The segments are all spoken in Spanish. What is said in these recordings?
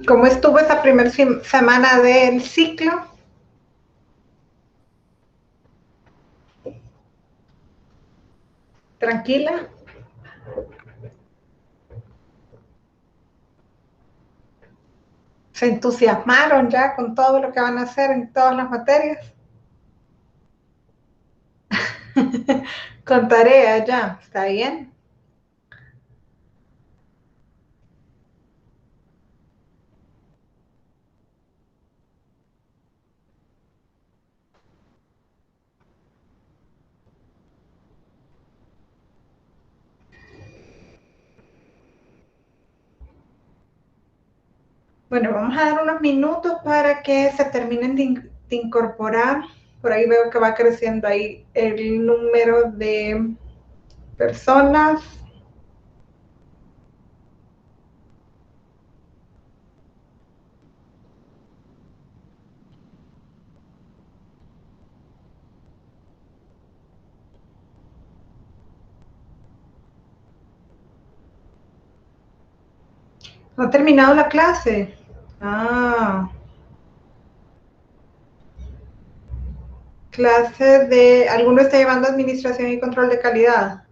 ¿Cómo estuvo esa primera semana del ciclo? ¿Tranquila? ¿Se entusiasmaron ya con todo lo que van a hacer en todas las materias? Con tarea ya, ¿está bien? Bueno, vamos a dar unos minutos para que se terminen de incorporar. Por ahí veo que va creciendo ahí el número de personas. ¿No ha terminado la clase? Ah, clase de... ¿Alguno está llevando administración y control de calidad?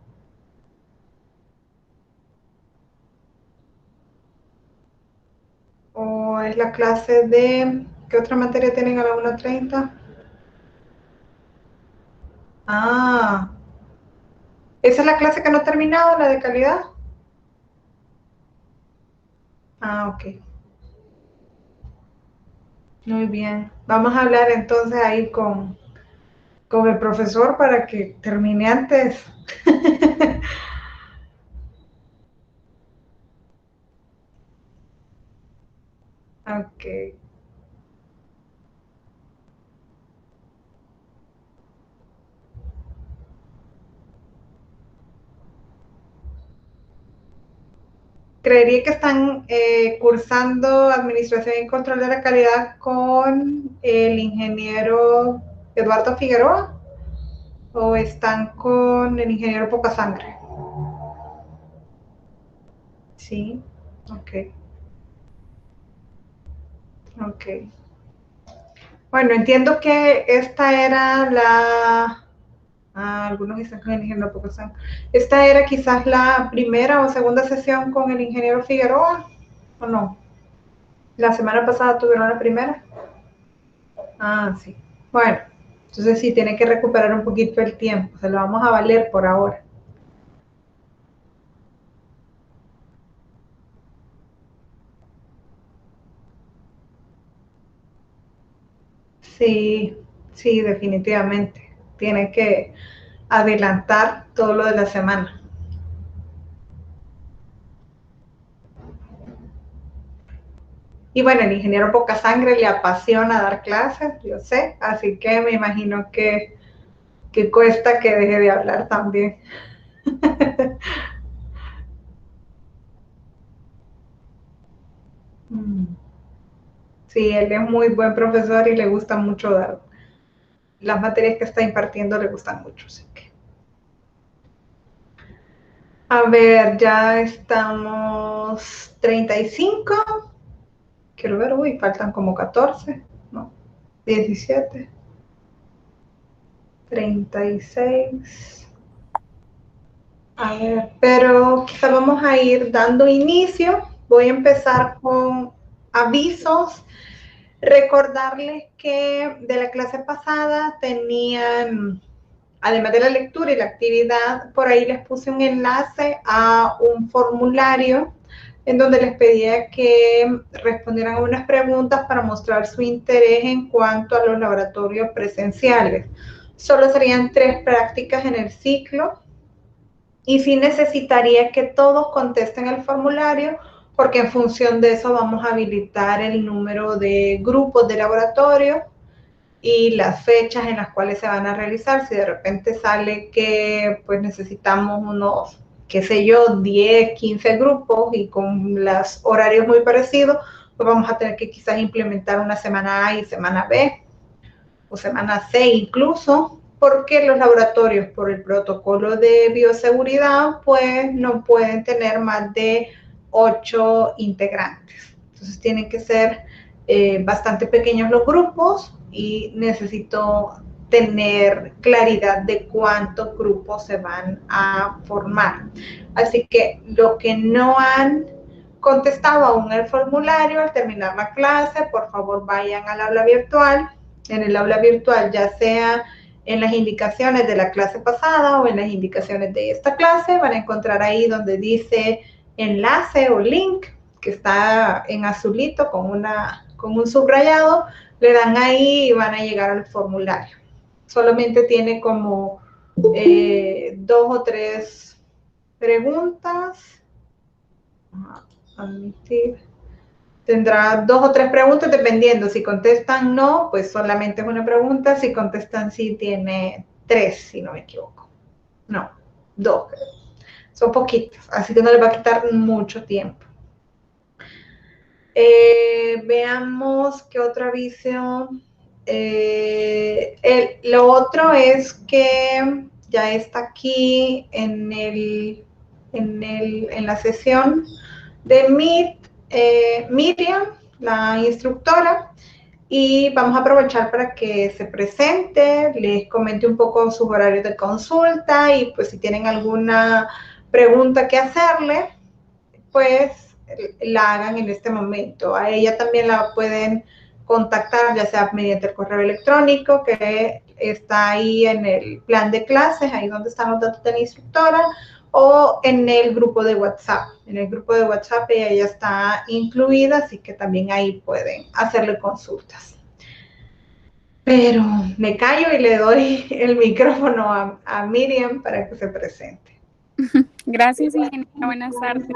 ¿O es la clase de... ¿Qué otra materia tienen a la 1:30? Ah, ¿esa es la clase que no ha terminado, la de calidad? Ah, ok. Muy bien. Vamos a hablar entonces ahí con el profesor para que termine antes. Ok. Creería que están cursando Administración y Control de la Calidad con el ingeniero Eduardo Figueroa o están con el ingeniero Pocasangre. Sí, ok, ok. Bueno, entiendo que esta era la... Ah, algunos dicen con el ingeniero Pocasangre. Esta era quizás la primera o segunda sesión con el ingeniero Figueroa, ¿o no? La semana pasada tuvieron la primera. Ah, sí. Bueno, entonces sí, tiene que recuperar un poquito el tiempo. Se lo vamos a valer por ahora. Sí, sí, definitivamente. Tiene que adelantar todo lo de la semana. Y bueno, el ingeniero Poca Sangre le apasiona dar clases, yo sé, así que me imagino que cuesta que deje de hablar también. Sí, él es muy buen profesor y le gusta mucho dar. Las materias que está impartiendo le gustan mucho. Así que. A ver, ya estamos 35. Quiero ver, uy, faltan como 14, no, 17, 36. A ver, pero quizá vamos a ir dando inicio. Voy a empezar con avisos. Recordarles que de la clase pasada tenían, además de la lectura y la actividad, por ahí les puse un enlace a un formulario en donde les pedía que respondieran a unas preguntas para mostrar su interés en cuanto a los laboratorios presenciales. Solo serían 3 prácticas en el ciclo y sí necesitaría que todos contesten el formulario porque en función de eso vamos a habilitar el número de grupos de laboratorio y las fechas en las cuales se van a realizar. Si de repente sale que pues necesitamos unos, qué sé yo, 10, 15 grupos y con los horarios muy parecidos, pues vamos a tener que quizás implementar una semana A y semana B o semana C incluso, porque los laboratorios por el protocolo de bioseguridad pues no pueden tener más de 8 integrantes. Entonces tienen que ser bastante pequeños los grupos y necesito tener claridad de cuántos grupos se van a formar. Así que los que no han contestado aún el formulario, al terminar la clase, por favor vayan al aula virtual. En el aula virtual, ya sea en las indicaciones de la clase pasada o en las indicaciones de esta clase, van a encontrar ahí donde dice enlace o link, que está en azulito con un subrayado, le dan ahí y van a llegar al formulario. Solamente tiene como 2 o 3 preguntas. Admitir. Tendrá 2 o 3 preguntas dependiendo. Si contestan no, pues solamente es una pregunta. Si contestan sí, tiene 3, si no me equivoco. No, 2. Son poquitas, así que no les va a quitar mucho tiempo. Veamos qué otro aviso. Lo otro es que ya está aquí en la sesión de Meet, Miriam, la instructora, y vamos a aprovechar para que se presente, les comente un poco sus horarios de consulta y pues si tienen alguna pregunta que hacerle, pues la hagan en este momento. A ella también la pueden contactar, ya sea mediante el correo electrónico que está ahí en el plan de clases, ahí donde están los datos de la instructora, o en el grupo de WhatsApp. En el grupo de WhatsApp ella está incluida, así que también ahí pueden hacerle consultas. Pero me callo y le doy el micrófono a Miriam para que se presente. Gracias, ingeniera. Buenas tardes.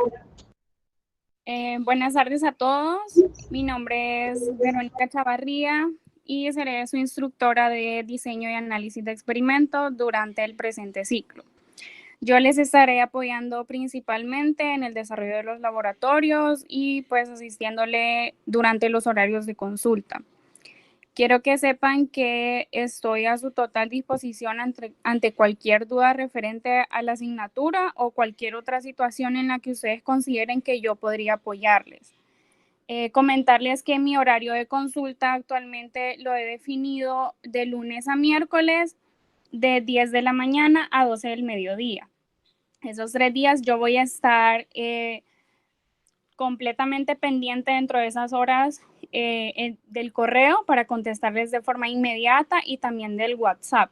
Buenas tardes a todos. Mi nombre es Verónica Chavarría y seré su instructora de diseño y análisis de experimentos durante el presente ciclo. Yo les estaré apoyando principalmente en el desarrollo de los laboratorios y pues asistiéndole durante los horarios de consulta. Quiero que sepan que estoy a su total disposición ante cualquier duda referente a la asignatura o cualquier otra situación en la que ustedes consideren que yo podría apoyarles. Comentarles que mi horario de consulta actualmente lo he definido de lunes a miércoles de 10 de la mañana a 12 del mediodía. Esos 3 días yo voy a estar completamente pendiente dentro de esas horas del correo para contestarles de forma inmediata y también del WhatsApp.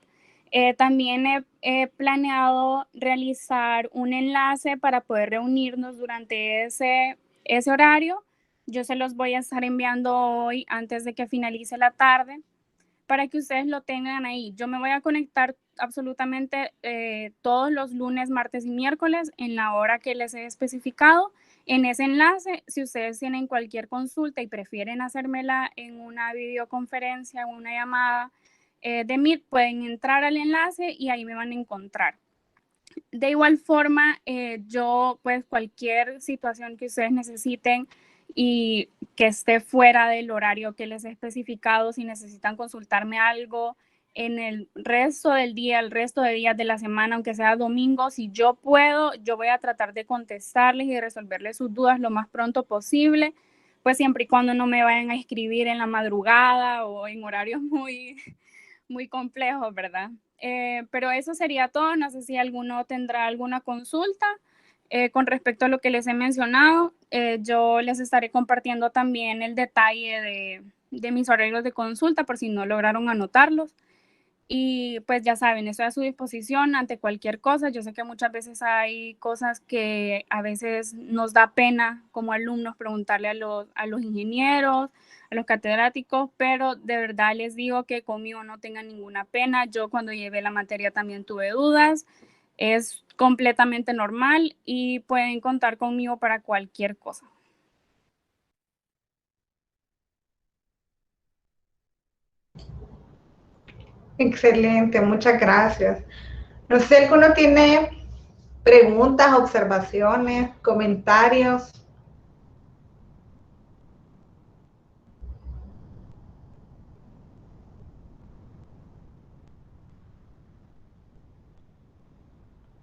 También he planeado realizar un enlace para poder reunirnos durante ese horario. Yo se los voy a estar enviando hoy antes de que finalice la tarde para que ustedes lo tengan ahí. Yo me voy a conectar absolutamente todos los lunes, martes y miércoles en la hora que les he especificado. En ese enlace, si ustedes tienen cualquier consulta y prefieren hacérmela en una videoconferencia o una llamada de Meet, pueden entrar al enlace y ahí me van a encontrar. De igual forma, yo pues cualquier situación que ustedes necesiten y que esté fuera del horario que les he especificado, si necesitan consultarme algo en el resto del día, el resto de días de la semana, aunque sea domingo, si yo puedo, yo voy a tratar de contestarles y resolverles sus dudas lo más pronto posible, pues siempre y cuando no me vayan a escribir en la madrugada o en horarios muy complejos, ¿verdad? Pero eso sería todo. No sé si alguno tendrá alguna consulta con respecto a lo que les he mencionado. Yo les estaré compartiendo también el detalle de mis horarios de consulta por si no lograron anotarlos. Y pues ya saben, estoy a su disposición ante cualquier cosa. Yo sé que muchas veces hay cosas que a veces nos da pena como alumnos preguntarle a los ingenieros, a los catedráticos, pero de verdad les digo que conmigo no tengan ninguna pena. Yo cuando llevé la materia también tuve dudas. Es completamente normal y pueden contar conmigo para cualquier cosa. Excelente, muchas gracias. No sé si alguno tiene preguntas, observaciones, comentarios.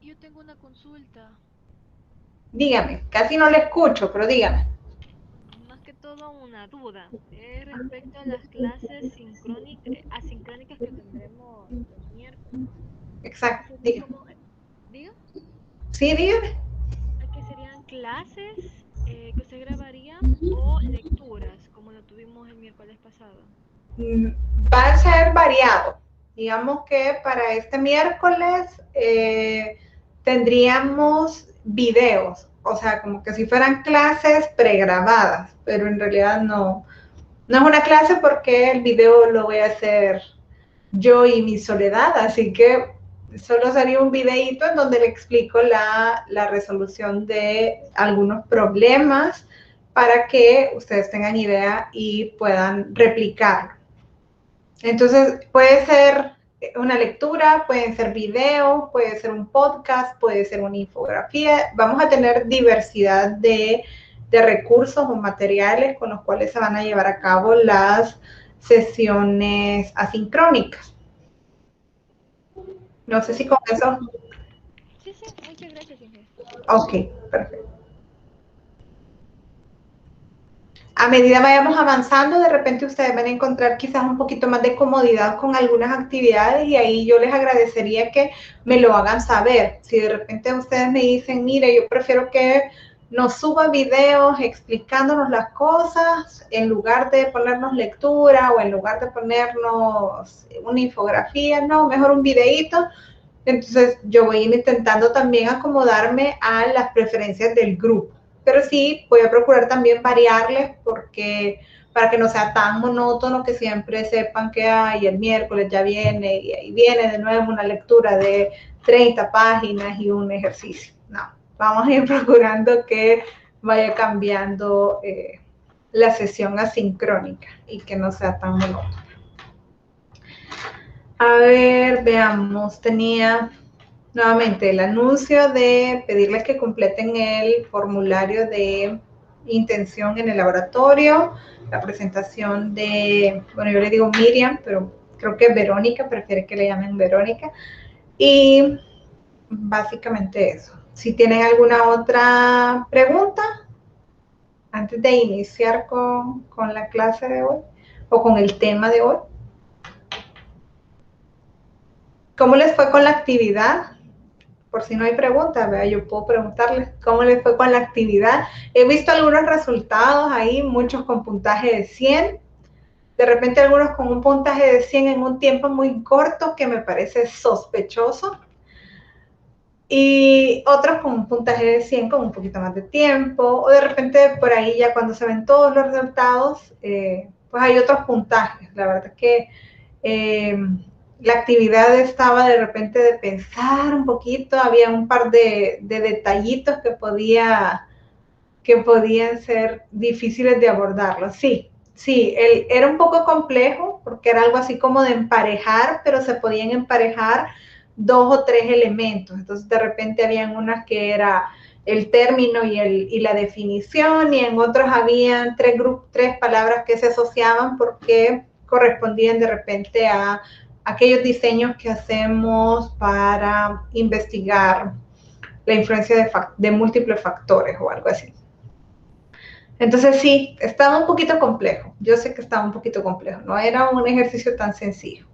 Yo tengo una consulta. Dígame, casi no le escucho, pero dígame. Más que todo tengo una duda. Es respecto a las clases asincrónicas que tendremos los miércoles. Que Exacto, serían diga. como, ¿diga? Sí, dígame. Que serían clases que se grabarían o lecturas, como lo tuvimos el miércoles pasado. Va a ser variado. Digamos que para este miércoles tendríamos videos, o sea, como que si fueran clases pregrabadas, pero en realidad no es una clase porque el video lo voy a hacer yo y mi soledad, así que solo sería un videíto en donde le explico la resolución de algunos problemas para que ustedes tengan idea y puedan replicarlo. Entonces, puede ser una lectura, pueden ser videos, puede ser un podcast, puede ser una infografía. Vamos a tener diversidad de recursos o materiales con los cuales se van a llevar a cabo las sesiones asincrónicas. No sé si con eso. Sí, sí, muchas gracias, Inge. Ok, perfecto. A medida vayamos avanzando, de repente ustedes van a encontrar quizás un poquito más de comodidad con algunas actividades y ahí yo les agradecería que me lo hagan saber. Si de repente ustedes me dicen, mire, yo prefiero que nos suba videos explicándonos las cosas en lugar de ponernos lectura o en lugar de ponernos una infografía, no, mejor un videíto. Entonces yo voy a ir intentando también acomodarme a las preferencias del grupo. Pero sí, voy a procurar también variarles porque para que no sea tan monótono que siempre sepan que hay el miércoles ya viene y ahí viene de nuevo una lectura de 30 páginas y un ejercicio. No, vamos a ir procurando que vaya cambiando la sesión asincrónica y que no sea tan monótona. A ver, veamos, tenía nuevamente el anuncio de pedirles que completen el formulario de intención en el laboratorio, la presentación de, bueno, yo le digo Miriam, pero creo que Verónica, prefiere que le llamen Verónica, y básicamente eso. Si tienen alguna otra pregunta antes de iniciar con la clase de hoy o con el tema de hoy. ¿Cómo les fue con la actividad? Por si no hay preguntas, ¿verdad? Yo puedo preguntarles cómo les fue con la actividad. He visto algunos resultados ahí, muchos con puntaje de 100, de repente algunos con un puntaje de 100 en un tiempo muy corto que me parece sospechoso, y otros con un puntaje de 100 con un poquito más de tiempo, o de repente por ahí ya cuando se ven todos los resultados, pues hay otros puntajes. La verdad es que la actividad estaba de repente de pensar un poquito, había un par de detallitos que podían ser difíciles de abordarlo. Sí, era un poco complejo porque era algo así como de emparejar, pero se podían emparejar 2 o 3 elementos. Entonces de repente habían unas que era el término y la definición, y en otros habían 3 palabras que se asociaban porque correspondían de repente a aquellos diseños que hacemos para investigar la influencia de múltiples factores o algo así. Entonces sí, estaba un poquito complejo. Yo sé que estaba un poquito complejo. No era un ejercicio tan sencillo.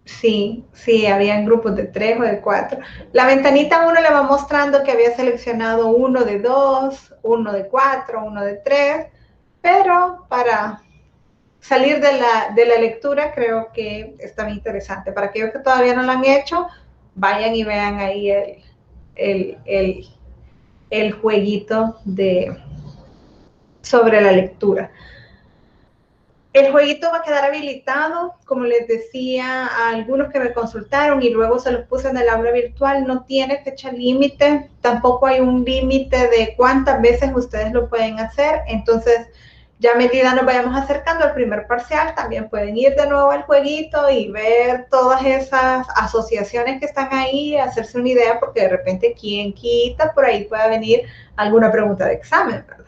Sí, habían grupos de 3 o de 4. La ventanita uno le va mostrando que había seleccionado uno de 2, uno de 4, uno de 3, pero para salir de la lectura creo que está muy interesante. Para aquellos que todavía no lo han hecho, vayan y vean ahí el jueguito sobre la lectura. El jueguito va a quedar habilitado, como les decía a algunos que me consultaron y luego se los puse en el aula virtual, no tiene fecha límite, tampoco hay un límite de cuántas veces ustedes lo pueden hacer. Entonces, ya a medida nos vayamos acercando al primer parcial, también pueden ir de nuevo al jueguito y ver todas esas asociaciones que están ahí, hacerse una idea, porque de repente, ¿quién quita? Por ahí pueda venir alguna pregunta de examen, ¿verdad?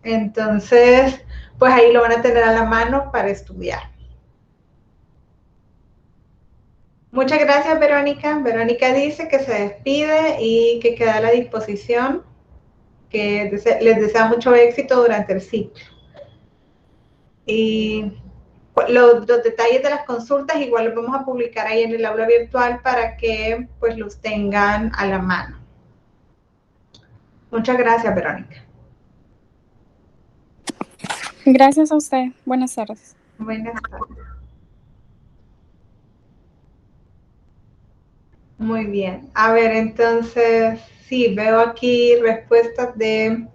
Entonces, pues ahí lo van a tener a la mano para estudiar. Muchas gracias, Verónica. Verónica dice que se despide y que queda a la disposición que les desea mucho éxito durante el ciclo. Y los detalles de las consultas igual los vamos a publicar ahí en el aula virtual para que pues los tengan a la mano. Muchas gracias, Verónica. Gracias a usted. Buenas tardes. Buenas tardes. Muy bien. A ver, entonces, sí, veo aquí respuestas de...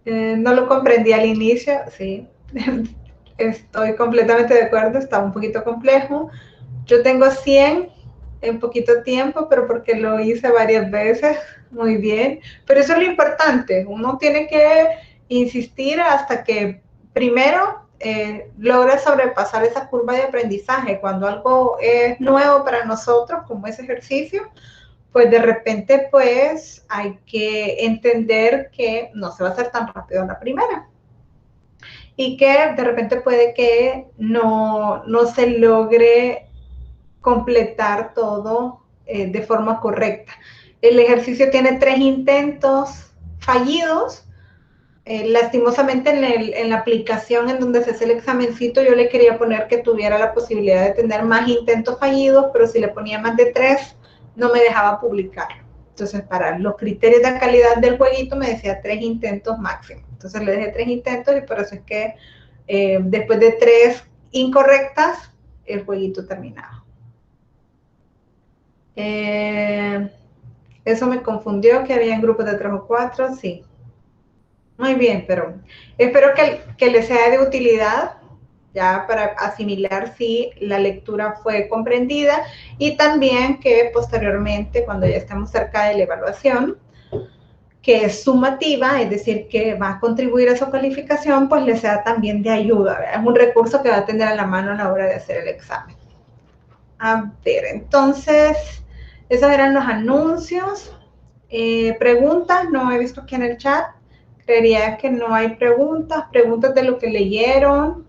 no lo comprendí al inicio, sí. Estoy completamente de acuerdo, estaba un poquito complejo. Yo tengo 100 en poquito tiempo, pero porque lo hice varias veces, muy bien. Pero eso es lo importante, uno tiene que insistir hasta que primero logra sobrepasar esa curva de aprendizaje. Cuando algo es nuevo para nosotros, como ese ejercicio, pues de repente pues hay que entender que no se va a hacer tan rápido a la primera. Y que de repente puede que no se logre completar todo de forma correcta. El ejercicio tiene 3 intentos fallidos. Lastimosamente en la aplicación en donde se hace el examencito yo le quería poner que tuviera la posibilidad de tener más intentos fallidos, pero si le ponía más de 3 no me dejaba publicar. Entonces para los criterios de calidad del jueguito me decía 3 intentos máximo. Entonces le dejé 3 intentos y por eso es que después de 3 incorrectas el jueguito terminaba. Eso me confundió, que había grupos de 3 o 4, sí. Muy bien, pero espero que les sea de utilidad ya para asimilar si la lectura fue comprendida y también que posteriormente, cuando ya estemos cerca de la evaluación, que es sumativa, es decir, que va a contribuir a su calificación, pues les sea también de ayuda, ¿verdad? Es un recurso que va a tener a la mano a la hora de hacer el examen. A ver, entonces, esos eran los anuncios. Preguntas, no he visto aquí en el chat. Creería que no hay preguntas. Preguntas de lo que leyeron.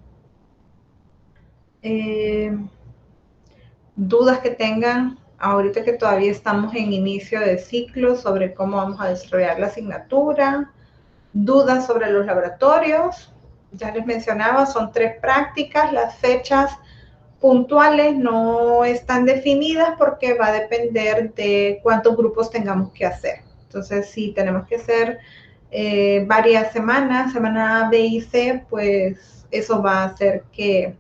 Dudas que tengan ahorita que todavía estamos en inicio de ciclo sobre cómo vamos a desarrollar la asignatura. Dudas sobre los laboratorios. Ya les mencionaba, son 3 prácticas. Las fechas puntuales no están definidas porque va a depender de cuántos grupos tengamos que hacer. Entonces, si tenemos que hacer varias semanas, semana A, B y C, pues eso va a hacer que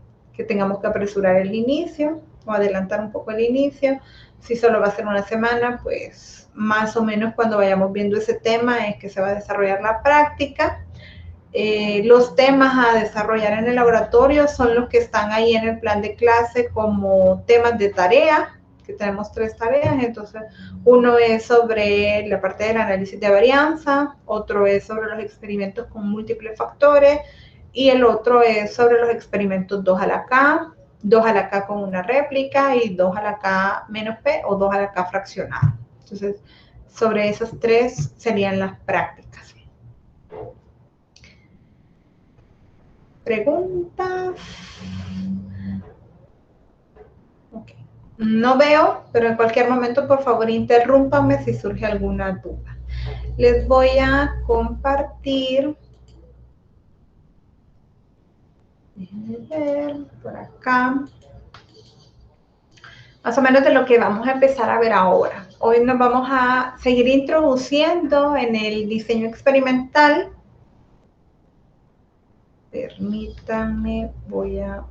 tengamos que apresurar el inicio o adelantar un poco el inicio. Si solo va a ser una semana, pues más o menos cuando vayamos viendo ese tema es que se va a desarrollar la práctica. Los temas a desarrollar en el laboratorio son los que están ahí en el plan de clase como temas de tarea, que tenemos 3 tareas. Entonces, uno es sobre la parte del análisis de varianza, otro es sobre los experimentos con múltiples factores y el otro es sobre los experimentos 2 a la K, 2 a la K con una réplica y 2 a la K menos P o 2 a la K fraccionada. Entonces, sobre esas 3 serían las prácticas. ¿Preguntas? Okay. No veo, pero en cualquier momento, por favor, interrúmpanme si surge alguna duda. Les voy a compartir. Déjenme ver por acá. Más o menos de lo que vamos a empezar a ver ahora. Hoy nos vamos a seguir introduciendo en el diseño experimental. Permítanme, voy a...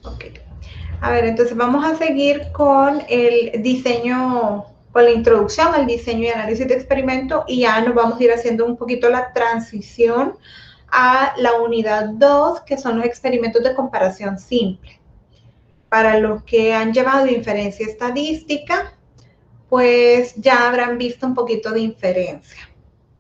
Ok. A ver, entonces vamos a seguir con el diseño, con la introducción al diseño y análisis de experimento y ya nos vamos a ir haciendo un poquito la transición a la unidad 2, que son los experimentos de comparación simple. Para los que han llevado inferencia estadística, pues ya habrán visto un poquito de inferencia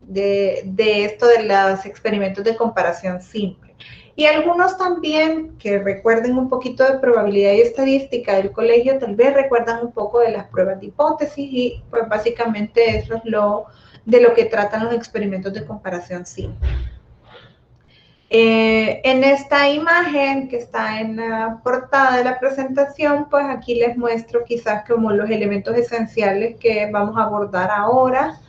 de esto de los experimentos de comparación simple. Y algunos también que recuerden un poquito de probabilidad y estadística del colegio, tal vez recuerdan un poco de las pruebas de hipótesis y pues básicamente eso es de lo que tratan los experimentos de comparación simple. En esta imagen que está en la portada de la presentación, pues aquí les muestro quizás como los elementos esenciales que vamos a abordar ahora,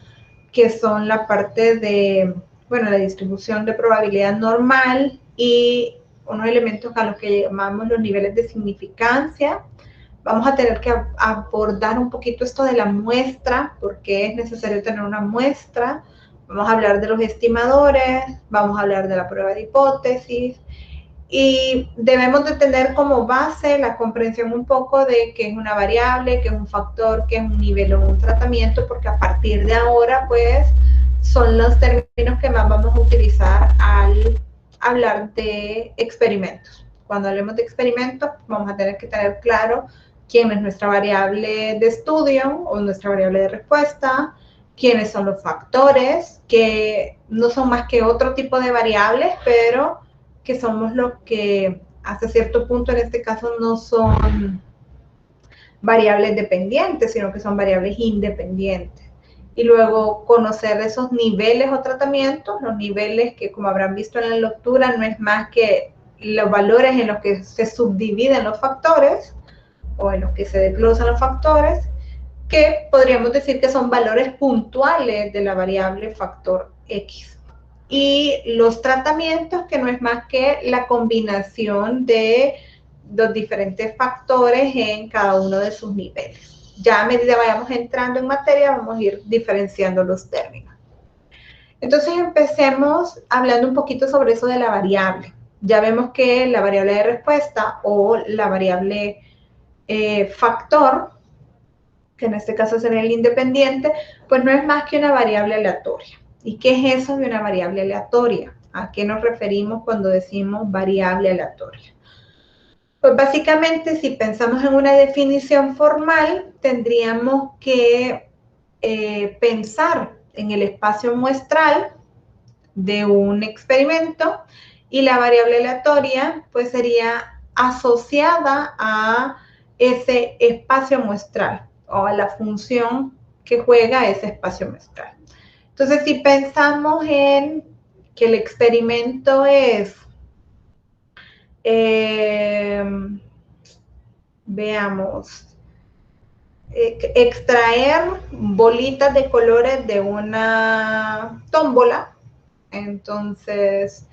que son la parte de, bueno, la distribución de probabilidad normal y unos elementos a los que llamamos los niveles de significancia. Vamos a tener que abordar un poquito esto de la muestra, porque es necesario tener una muestra. Vamos a hablar de los estimadores, vamos a hablar de la prueba de hipótesis y debemos de tener como base la comprensión un poco de qué es una variable, qué es un factor, qué es un nivel o un tratamiento, porque a partir de ahora pues son los términos que más vamos a utilizar al hablar de experimentos. Cuando hablemos de experimentos vamos a tener que tener claro quién es nuestra variable de estudio o nuestra variable de respuesta, quiénes son los factores, que no son más que otro tipo de variables, pero que somos los que hasta cierto punto en este caso no son variables dependientes, sino que son variables independientes. Y luego conocer esos niveles o tratamientos, los niveles que como habrán visto en la lectura no es más que los valores en los que se subdividen los factores o en los que se desglosan los factores, que podríamos decir que son valores puntuales de la variable factor X. Y los tratamientos, que no es más que la combinación de los diferentes factores en cada uno de sus niveles. Ya a medida vayamos entrando en materia, vamos a ir diferenciando los términos. Entonces empecemos hablando un poquito sobre eso de la variable. Ya vemos que la variable de respuesta o la variable factor, que en este caso sería el independiente, pues no es más que una variable aleatoria. ¿Y qué es eso de una variable aleatoria? ¿A qué nos referimos cuando decimos variable aleatoria? Pues básicamente, si pensamos en una definición formal, tendríamos que pensar en el espacio muestral de un experimento y la variable aleatoria pues sería asociada a ese espacio muestral o a la función que juega ese espacio muestral. Entonces, si pensamos en que el experimento es, veamos, extraer bolitas de colores de una tómbola, entonces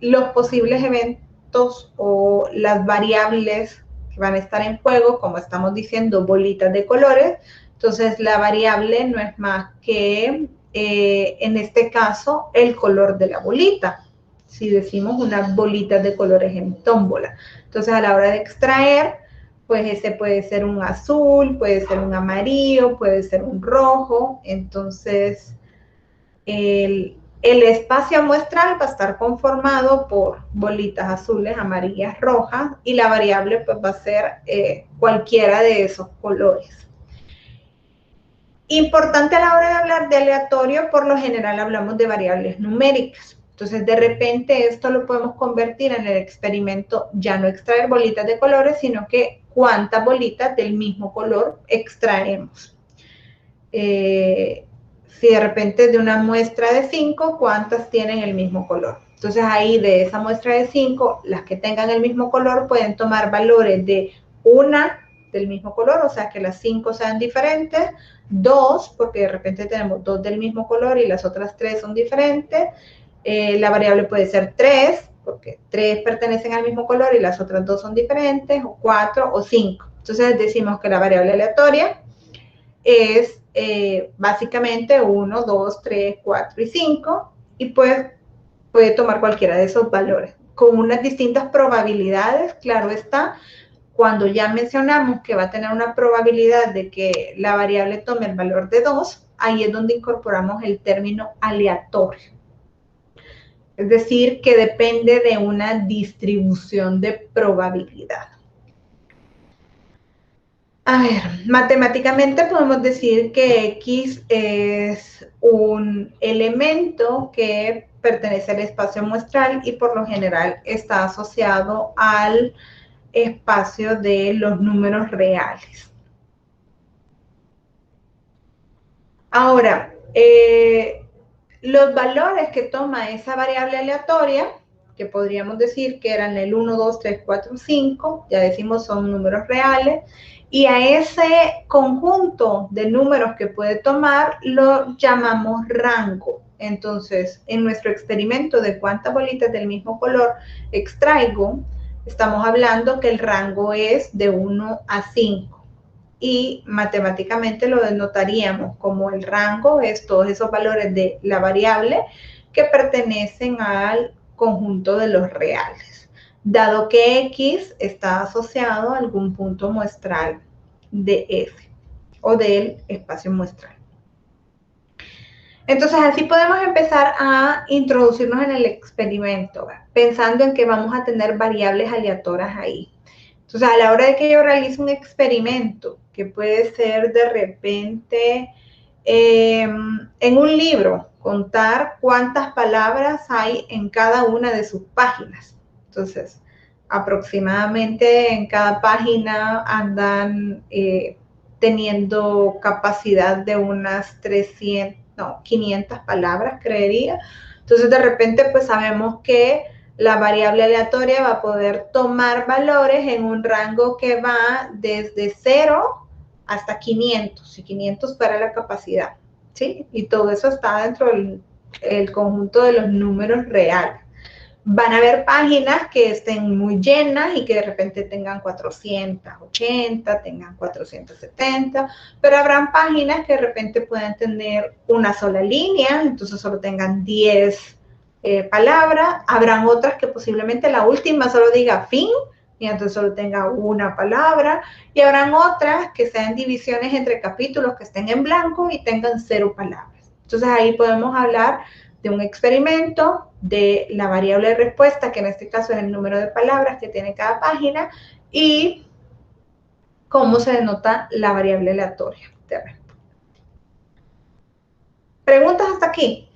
los posibles eventos o las variables que van a estar en juego, como estamos diciendo, bolitas de colores. Entonces, la variable no es más que, en este caso, el color de la bolita. Si decimos unas bolitas de colores en tómbola. Entonces, a la hora de extraer, pues ese puede ser un azul, puede ser un amarillo, puede ser un rojo. Entonces, el espacio muestral va a estar conformado por bolitas azules, amarillas, rojas, y la variable pues va a ser cualquiera de esos colores. Importante a la hora de hablar de aleatorio, por lo general hablamos de variables numéricas. Entonces, de repente esto lo podemos convertir en el experimento, ya no extraer bolitas de colores, sino que cuántas bolitas del mismo color extraemos. Si de repente de una muestra de 5, ¿cuántas tienen el mismo color? Entonces ahí de esa muestra de 5, las que tengan el mismo color pueden tomar valores de una del mismo color, o sea que las 5 sean diferentes, 2, porque de repente tenemos 2 del mismo color y las otras 3 son diferentes, la variable puede ser 3, porque 3 pertenecen al mismo color y las otras 2 son diferentes, o 4 o 5. Entonces decimos que la variable aleatoria es básicamente 1, 2, 3, 4 y 5, y pues puede tomar cualquiera de esos valores, con unas distintas probabilidades, claro está. Cuando ya mencionamos que va a tener una probabilidad de que la variable tome el valor de 2, ahí es donde incorporamos el término aleatorio. Es decir, que depende de una distribución de probabilidad. A ver, matemáticamente podemos decir que X es un elemento que pertenece al espacio muestral y por lo general está asociado al espacio de los números reales. Ahora, los valores que toma esa variable aleatoria, que podríamos decir que eran el 1, 2, 3, 4, 5, ya decimos son números reales, y a ese conjunto de números que puede tomar lo llamamos rango. Entonces, en nuestro experimento de cuántas bolitas del mismo color extraigo, estamos hablando que el rango es de 1 a 5. Y matemáticamente lo denotaríamos como el rango es todos esos valores de la variable que pertenecen al conjunto de los reales, dado que X está asociado a algún punto muestral de F o del espacio muestral. Entonces, así podemos empezar a introducirnos en el experimento, pensando en que vamos a tener variables aleatorias ahí. Entonces, a la hora de que yo realice un experimento, que puede ser de repente en un libro, contar cuántas palabras hay en cada una de sus páginas. Entonces, aproximadamente en cada página andan teniendo capacidad de unas 500 palabras, creería. Entonces, de repente, pues sabemos que la variable aleatoria va a poder tomar valores en un rango que va desde 0 hasta 500, y 500 para la capacidad, ¿sí? Y todo eso está dentro del conjunto de los números reales. Van a haber páginas que estén muy llenas y que de repente tengan 480, tengan 470, pero habrán páginas que de repente puedan tener una sola línea, entonces solo tengan 10 palabras. Habrán otras que posiblemente la última solo diga fin y entonces solo tenga una palabra, y habrán otras que sean divisiones entre capítulos que estén en blanco y tengan 0 palabras. Entonces ahí podemos hablar de un experimento, de la variable de respuesta, que en este caso es el número de palabras que tiene cada página, y cómo se denota la variable aleatoria de respuesta. ¿Preguntas hasta aquí?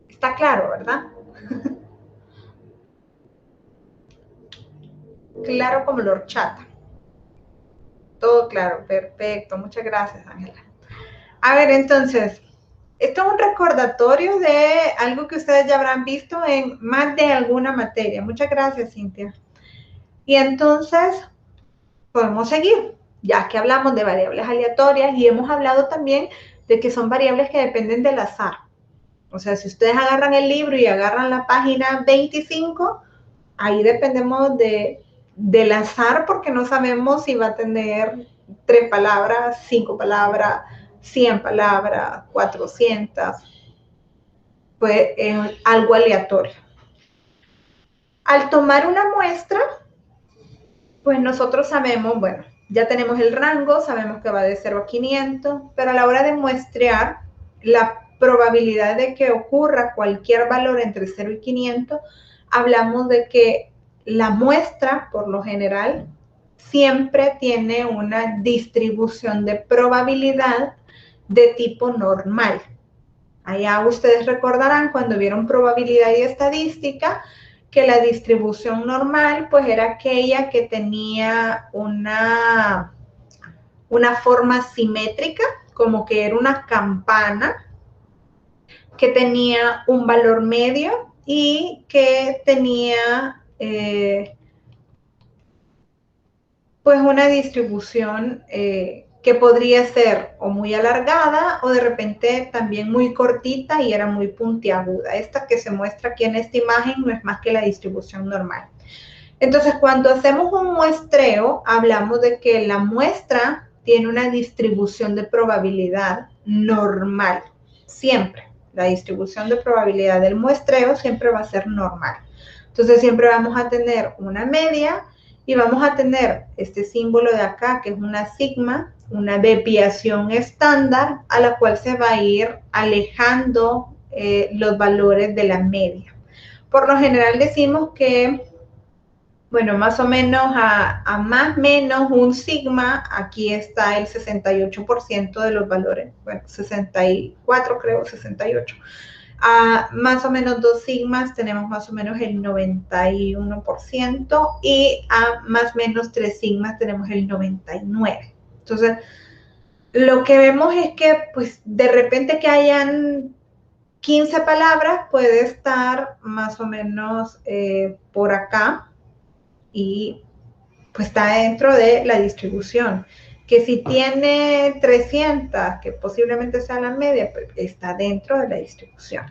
Está claro, ¿verdad? Claro como la horchata. Todo claro, perfecto. Muchas gracias, Ángela. A ver, entonces, esto es un recordatorio de algo que ustedes ya habrán visto en más de alguna materia. Muchas gracias, Cintia. Y entonces, podemos seguir, ya que hablamos de variables aleatorias y hemos hablado también de que son variables que dependen del azar. O sea, si ustedes agarran el libro y agarran la página 25, ahí dependemos del azar, porque no sabemos si va a tener 3 palabras, 5 palabras, 100 palabras, 400, pues es algo aleatorio. Al tomar una muestra, pues nosotros sabemos, bueno, ya tenemos el rango, sabemos que va de 0 a 500, pero a la hora de muestrear, la probabilidad de que ocurra cualquier valor entre 0 y 500, hablamos de que la muestra, por lo general, siempre tiene una distribución de probabilidad de tipo normal. Allá ustedes recordarán cuando vieron probabilidad y estadística, que la distribución normal pues era aquella que tenía una forma simétrica, como que era una campana que tenía un valor medio y que tenía pues una distribución que podría ser o muy alargada o de repente también muy cortita y era muy puntiaguda. Esta que se muestra aquí en esta imagen no es más que la distribución normal. Entonces, cuando hacemos un muestreo, hablamos de que la muestra tiene una distribución de probabilidad normal, siempre. La distribución de probabilidad del muestreo siempre va a ser normal. Entonces, siempre vamos a tener una media y vamos a tener este símbolo de acá, que es una sigma, una desviación estándar a la cual se va a ir alejando los valores de la media. Por lo general decimos que, bueno, más o menos a más o menos un sigma, aquí está el 68% de los valores, bueno, 64 creo, 68. A más o menos 2 sigmas tenemos más o menos el 91% y a más o menos 3 sigmas tenemos el 99%. Entonces, lo que vemos es que pues de repente que hayan 15 palabras puede estar más o menos por acá y pues está dentro de la distribución. Que si tiene 300, que posiblemente sea la media, pues está dentro de la distribución.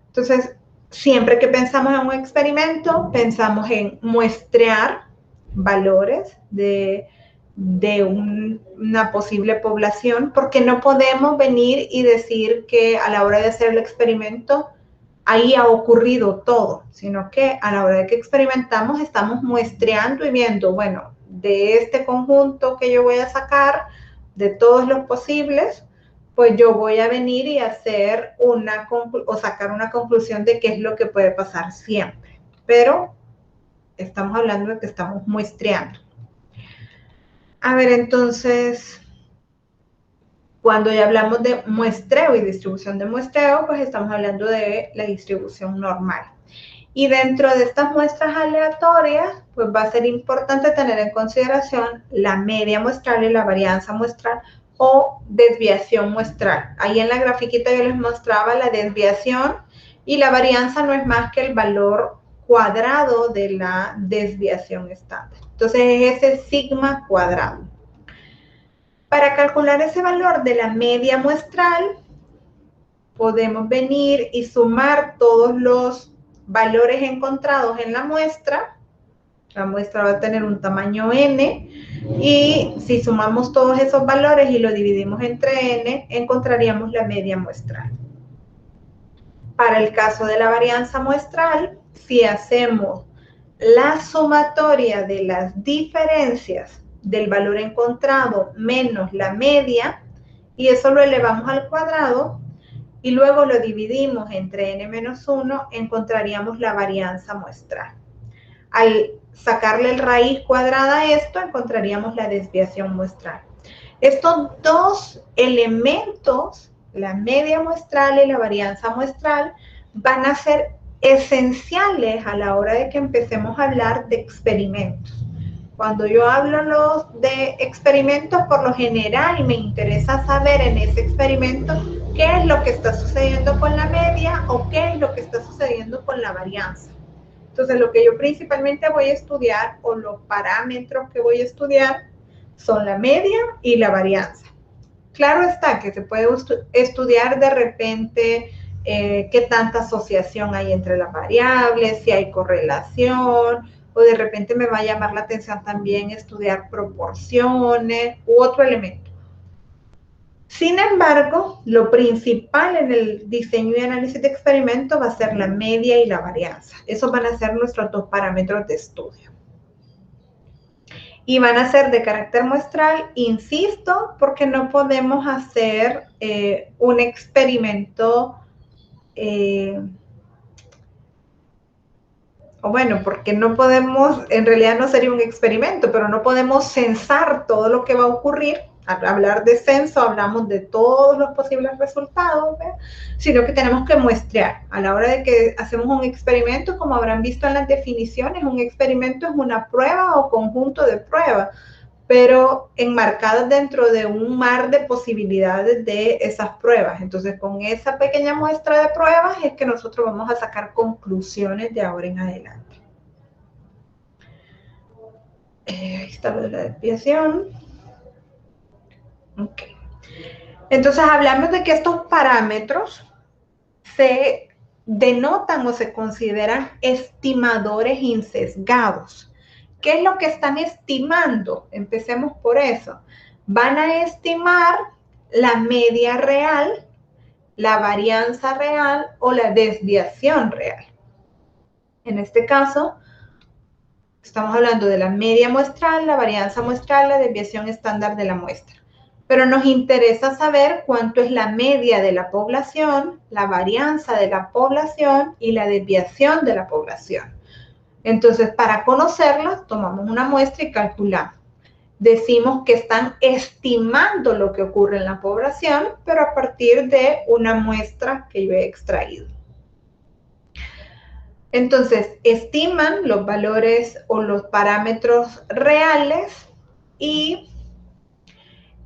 Entonces, siempre que pensamos en un experimento, pensamos en muestrear valores de una posible población, porque no podemos venir y decir que a la hora de hacer el experimento ahí ha ocurrido todo, sino que a la hora de que experimentamos estamos muestreando y viendo, bueno, de este conjunto que yo voy a sacar, de todos los posibles, pues yo voy a venir y hacer sacar una conclusión de qué es lo que puede pasar siempre. Pero estamos hablando de que estamos muestreando. A ver, entonces, cuando ya hablamos de muestreo y distribución de muestreo, pues estamos hablando de la distribución normal. Y dentro de estas muestras aleatorias, pues va a ser importante tener en consideración la media muestral y la varianza muestral o desviación muestral. Ahí en la grafiquita yo les mostraba la desviación y la varianza no es más que el valor cuadrado de la desviación estándar. Entonces es ese sigma cuadrado. Para calcular ese valor de la media muestral, podemos venir y sumar todos los valores encontrados en la muestra. La muestra va a tener un tamaño n y si sumamos todos esos valores y lo dividimos entre n, encontraríamos la media muestral. Para el caso de la varianza muestral, si hacemos la sumatoria de las diferencias del valor encontrado menos la media, y eso lo elevamos al cuadrado, y luego lo dividimos entre n-1, encontraríamos la varianza muestral. Al sacarle el raíz cuadrada a esto, encontraríamos la desviación muestral. Estos dos elementos, la media muestral y la varianza muestral, van a ser esenciales a la hora de que empecemos a hablar de experimentos. Cuando yo hablo de experimentos, por lo general me interesa saber en ese experimento qué es lo que está sucediendo con la media o qué es lo que está sucediendo con la varianza. Entonces, lo que yo principalmente voy a estudiar o los parámetros que voy a estudiar son la media y la varianza. Claro está que se puede estudiar de repente qué tanta asociación hay entre las variables, si hay correlación, o de repente me va a llamar la atención también estudiar proporciones u otro elemento. Sin embargo, lo principal en el diseño y análisis de experimentos va a ser la media y la varianza. Esos van a ser nuestros dos parámetros de estudio. Y van a ser de carácter muestral, insisto, porque no podemos hacer un experimento, o bueno, porque no podemos, en realidad no sería un experimento, pero no podemos censar todo lo que va a ocurrir. Al hablar de censo hablamos de todos los posibles resultados, ¿verdad? Sino que tenemos que muestrear. A la hora de que hacemos un experimento, como habrán visto en las definiciones, un experimento es una prueba o conjunto de pruebas, pero enmarcadas dentro de un mar de posibilidades de esas pruebas. Entonces, con esa pequeña muestra de pruebas es que nosotros vamos a sacar conclusiones de ahora en adelante. Ahí está lo de la desviación. Ok. Entonces, hablamos de que estos parámetros se denotan o se consideran estimadores insesgados. ¿Qué es lo que están estimando? Empecemos por eso. Van a estimar la media real, la varianza real o la desviación real. En este caso, estamos hablando de la media muestral, la varianza muestral, la desviación estándar de la muestra. Pero nos interesa saber cuánto es la media de la población, la varianza de la población y la desviación de la población. Entonces, para conocerlas, tomamos una muestra y calculamos. decimos que están estimando lo que ocurre en la población, pero a partir de una muestra que yo he extraído. Entonces, estiman los valores o los parámetros reales y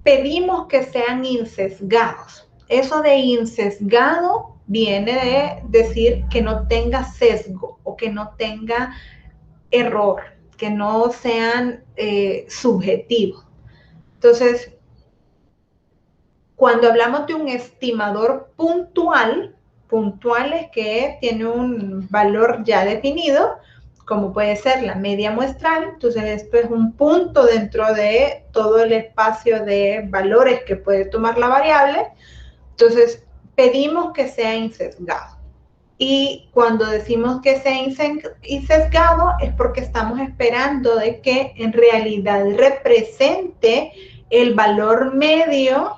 pedimos que sean insesgados. Eso de insesgado viene de decir que no tenga sesgo o que no tenga error, que no sean subjetivos. Entonces, cuando hablamos de un estimador puntual, puntual es que tiene un valor ya definido, como puede ser la media muestral. Entonces, esto es un punto dentro de todo el espacio de valores que puede tomar la variable. Entonces, pedimos que sea insesgado. Y cuando decimos que sea insesgado es porque estamos esperando de que en realidad represente el valor medio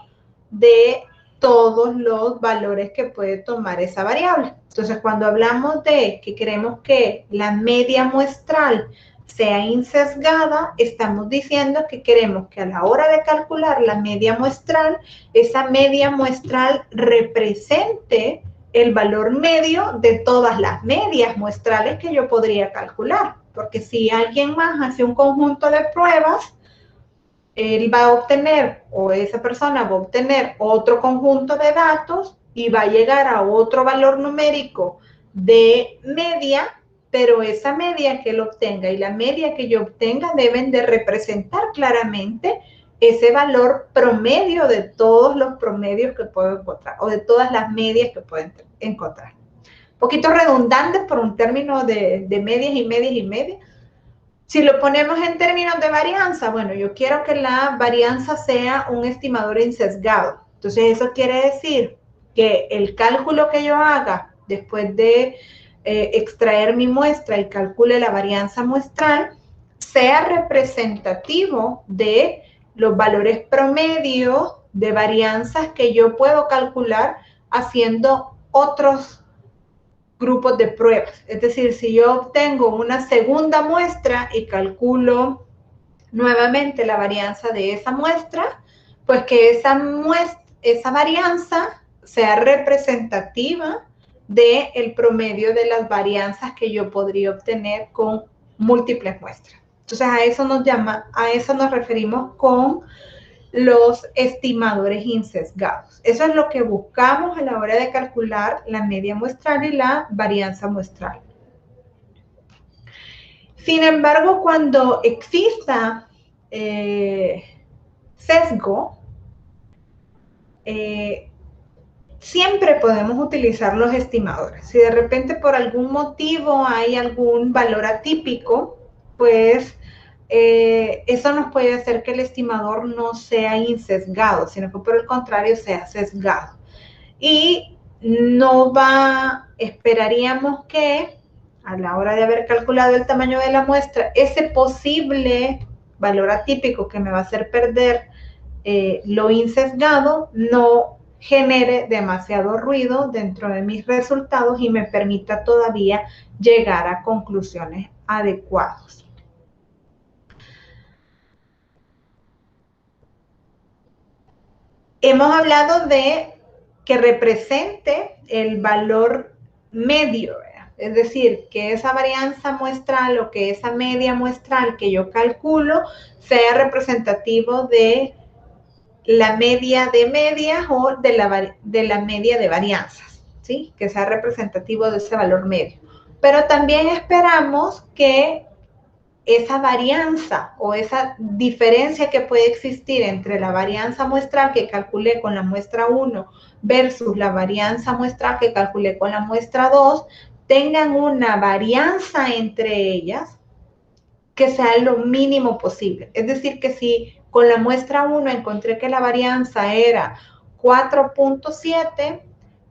de todos los valores que puede tomar esa variable. Entonces, cuando hablamos de que queremos que la media muestral sea insesgada, estamos diciendo que queremos que a la hora de calcular la media muestral, esa media muestral represente el valor medio de todas las medias muestrales que yo podría calcular. Porque si alguien más hace un conjunto de pruebas, él va a obtener, o esa persona va a obtener otro conjunto de datos y va a llegar a otro valor numérico de media, pero esa media que él obtenga y la media que yo obtenga deben de representar claramente ese valor promedio de todos los promedios que puedo encontrar o de todas las medias que pueden encontrar. Un poquito redundante por un término de medias y medias y medias. Si lo ponemos en términos de varianza, bueno, yo quiero que la varianza sea un estimador insesgado. Entonces, eso quiere decir que el cálculo que yo haga después de extraer mi muestra y calcule la varianza muestral, sea representativo de los valores promedio de varianzas que yo puedo calcular haciendo otros grupos de pruebas. Es decir, si yo obtengo una segunda muestra y calculo nuevamente la varianza de esa muestra, pues que esa varianza sea representativa del promedio de las varianzas que yo podría obtener con múltiples muestras. Entonces, a eso nos referimos con los estimadores insesgados. Eso es lo que buscamos a la hora de calcular la media muestral y la varianza muestral. Sin embargo, cuando exista sesgo, siempre podemos utilizar los estimadores. Si de repente por algún motivo hay algún valor atípico, pues eso nos puede hacer que el estimador no sea insesgado, sino que por el contrario sea sesgado. Y esperaríamos que a la hora de haber calculado el tamaño de la muestra, ese posible valor atípico que me va a hacer perder lo insesgado no genere demasiado ruido dentro de mis resultados y me permita todavía llegar a conclusiones adecuadas. Hemos hablado de que represente el valor medio, ¿verdad? Es decir, que esa varianza muestral o que esa media muestral que yo calculo sea representativo de la media de medias o de la media de varianzas, ¿sí? Que sea representativo de ese valor medio. Pero también esperamos que esa varianza o esa diferencia que puede existir entre la varianza muestral que calculé con la muestra 1 versus la varianza muestral que calculé con la muestra 2, tengan una varianza entre ellas que sea lo mínimo posible. Es decir, que si con la muestra 1 encontré que la varianza era 4.7,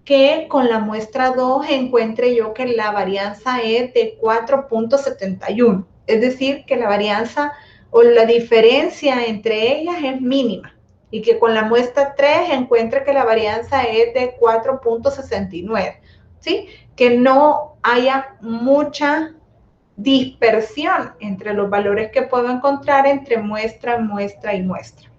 que con la muestra 2 encuentre yo que la varianza es de 4.71. Es decir, que la varianza o la diferencia entre ellas es mínima. Y que con la muestra 3 encuentre que la varianza es de 4.69. ¿Sí? Que no haya mucha dispersión entre los valores que puedo encontrar entre muestra, muestra y muestra.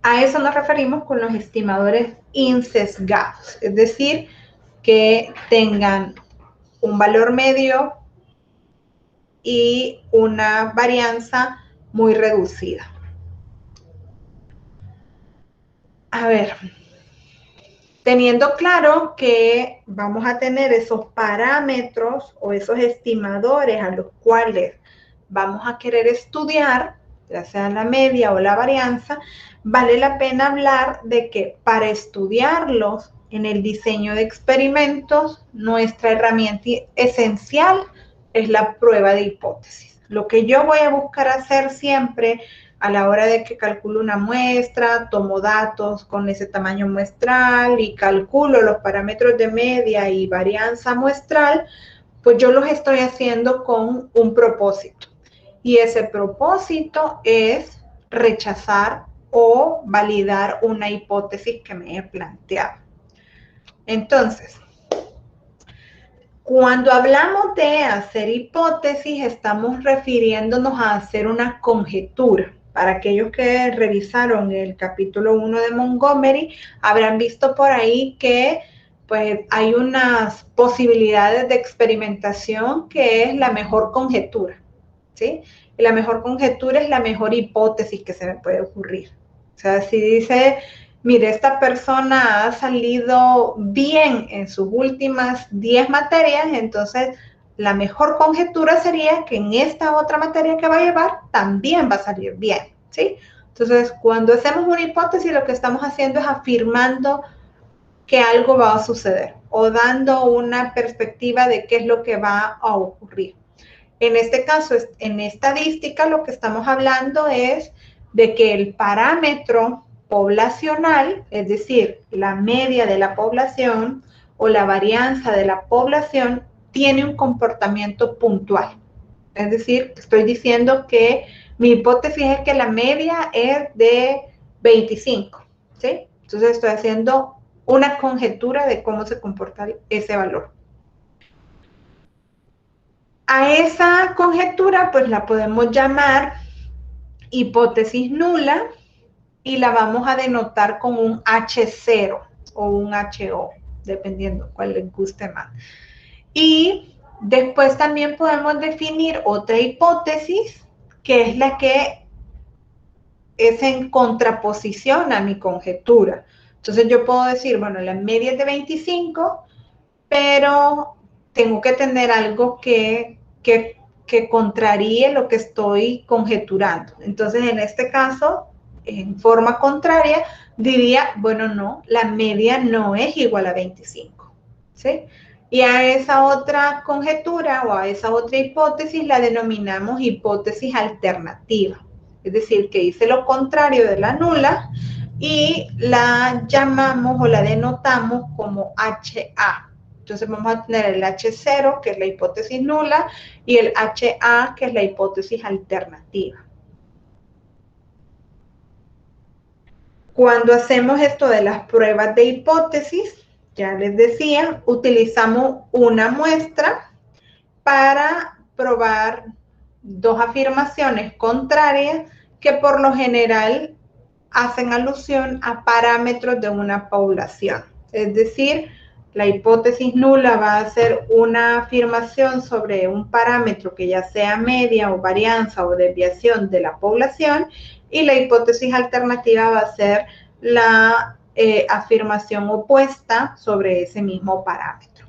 A eso nos referimos con los estimadores insesgados, es decir, que tengan un valor medio y una varianza muy reducida. A ver, teniendo claro que vamos a tener esos parámetros o esos estimadores a los cuales vamos a querer estudiar, ya sea la media o la varianza, vale la pena hablar de que para estudiarlos en el diseño de experimentos, nuestra herramienta esencial es la prueba de hipótesis. Lo que yo voy a buscar hacer siempre a la hora de que calculo una muestra, tomo datos con ese tamaño muestral y calculo los parámetros de media y varianza muestral, pues yo los estoy haciendo con un propósito. Y ese propósito es rechazar o validar una hipótesis que me he planteado. Entonces, cuando hablamos de hacer hipótesis, estamos refiriéndonos a hacer una conjetura. Para aquellos que revisaron el capítulo 1 de Montgomery, habrán visto por ahí que pues, hay unas posibilidades de experimentación que es la mejor conjetura, ¿sí? Y la mejor conjetura es la mejor hipótesis que se me puede ocurrir. O sea, si dice, mire, esta persona ha salido bien en sus últimas 10 materias, entonces la mejor conjetura sería que en esta otra materia que va a llevar también va a salir bien, ¿sí? Entonces, cuando hacemos una hipótesis, lo que estamos haciendo es afirmando que algo va a suceder o dando una perspectiva de qué es lo que va a ocurrir. En este caso, en estadística, lo que estamos hablando es de que el parámetro poblacional, es decir, la media de la población o la varianza de la población, tiene un comportamiento puntual. Es decir, estoy diciendo que mi hipótesis es que la media es de 25, ¿sí? Entonces estoy haciendo una conjetura de cómo se comporta ese valor. A esa conjetura, pues la podemos llamar hipótesis nula y la vamos a denotar con un H0 o un HO, dependiendo cuál les guste más. Y después también podemos definir otra hipótesis, que es la que es en contraposición a mi conjetura. Entonces yo puedo decir, bueno, la media es de 25, pero tengo que tener algo que contraríe lo que estoy conjeturando. Entonces, en este caso, en forma contraria, diría, bueno, no, la media no es igual a 25, ¿sí? Y a esa otra conjetura o a esa otra hipótesis la denominamos hipótesis alternativa. Es decir, que dice lo contrario de la nula y la llamamos o la denotamos como HA. Entonces vamos a tener el H0, que es la hipótesis nula, y el HA, que es la hipótesis alternativa. Cuando hacemos esto de las pruebas de hipótesis, ya les decía, utilizamos una muestra para probar dos afirmaciones contrarias que por lo general hacen alusión a parámetros de una población. Es decir, la hipótesis nula va a ser una afirmación sobre un parámetro que ya sea media o varianza o desviación de la población, y la hipótesis alternativa va a ser la afirmación opuesta sobre ese mismo parámetro.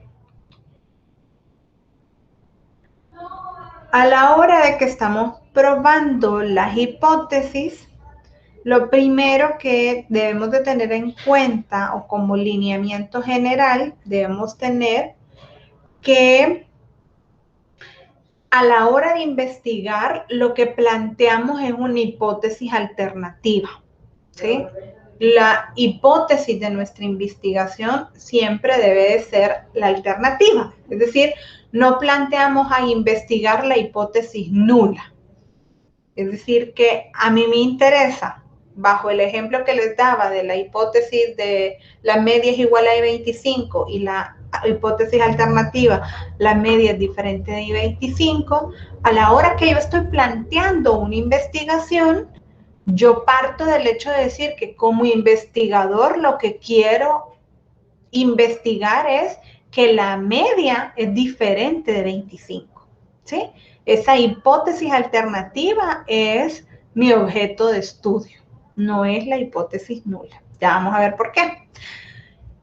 A la hora de que estamos probando las hipótesis, lo primero que debemos de tener en cuenta o como lineamiento general, debemos tener que a la hora de investigar, lo que planteamos es una hipótesis alternativa, ¿sí? La hipótesis de nuestra investigación siempre debe de ser la alternativa, es decir, no planteamos a investigar la hipótesis nula. Es decir, que a mí me interesa, bajo el ejemplo que les daba de la hipótesis de la media es igual a 25 y la hipótesis alternativa, la media es diferente de 25, a la hora que yo estoy planteando una investigación, yo parto del hecho de decir que como investigador lo que quiero investigar es que la media es diferente de 25, ¿sí? Esa hipótesis alternativa es mi objeto de estudio, no es la hipótesis nula. Ya vamos a ver por qué.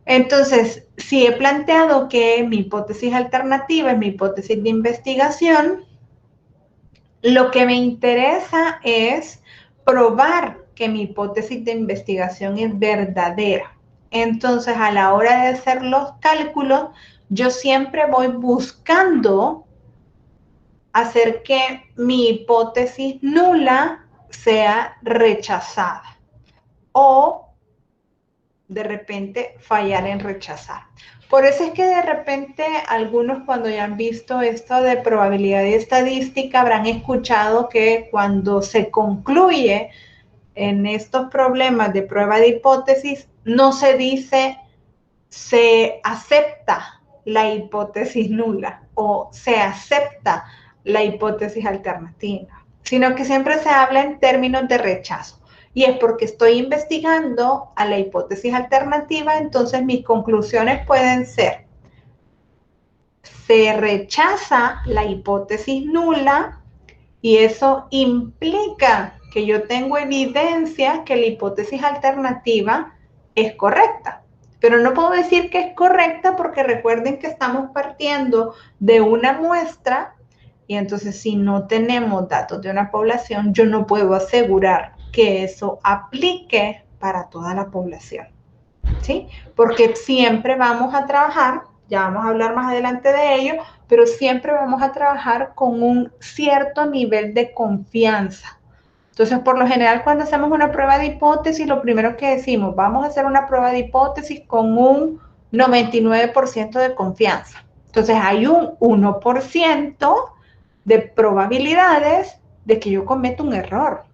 Entonces, si he planteado que mi hipótesis alternativa es mi hipótesis de investigación, lo que me interesa es probar que mi hipótesis de investigación es verdadera. Entonces, a la hora de hacer los cálculos, yo siempre voy buscando hacer que mi hipótesis nula sea rechazada o de repente fallar en rechazar. Por eso es que de repente algunos cuando ya han visto esto de probabilidad y estadística habrán escuchado que cuando se concluye en estos problemas de prueba de hipótesis no se dice se acepta la hipótesis nula o se acepta la hipótesis alternativa, sino que siempre se habla en términos de rechazo. Y es porque estoy investigando a la hipótesis alternativa, entonces mis conclusiones pueden ser: se rechaza la hipótesis nula y eso implica que yo tengo evidencia que la hipótesis alternativa es correcta. Pero no puedo decir que es correcta porque recuerden que estamos partiendo de una muestra y entonces si no tenemos datos de una población, yo no puedo asegurar que eso aplique para toda la población, ¿sí? Porque siempre vamos a trabajar, ya vamos a hablar más adelante de ello, pero siempre vamos a trabajar con un cierto nivel de confianza. Entonces, por lo general, cuando hacemos una prueba de hipótesis, lo primero que decimos, vamos a hacer una prueba de hipótesis con un 99% de confianza. Entonces, hay un 1% de probabilidades de que yo cometa un error.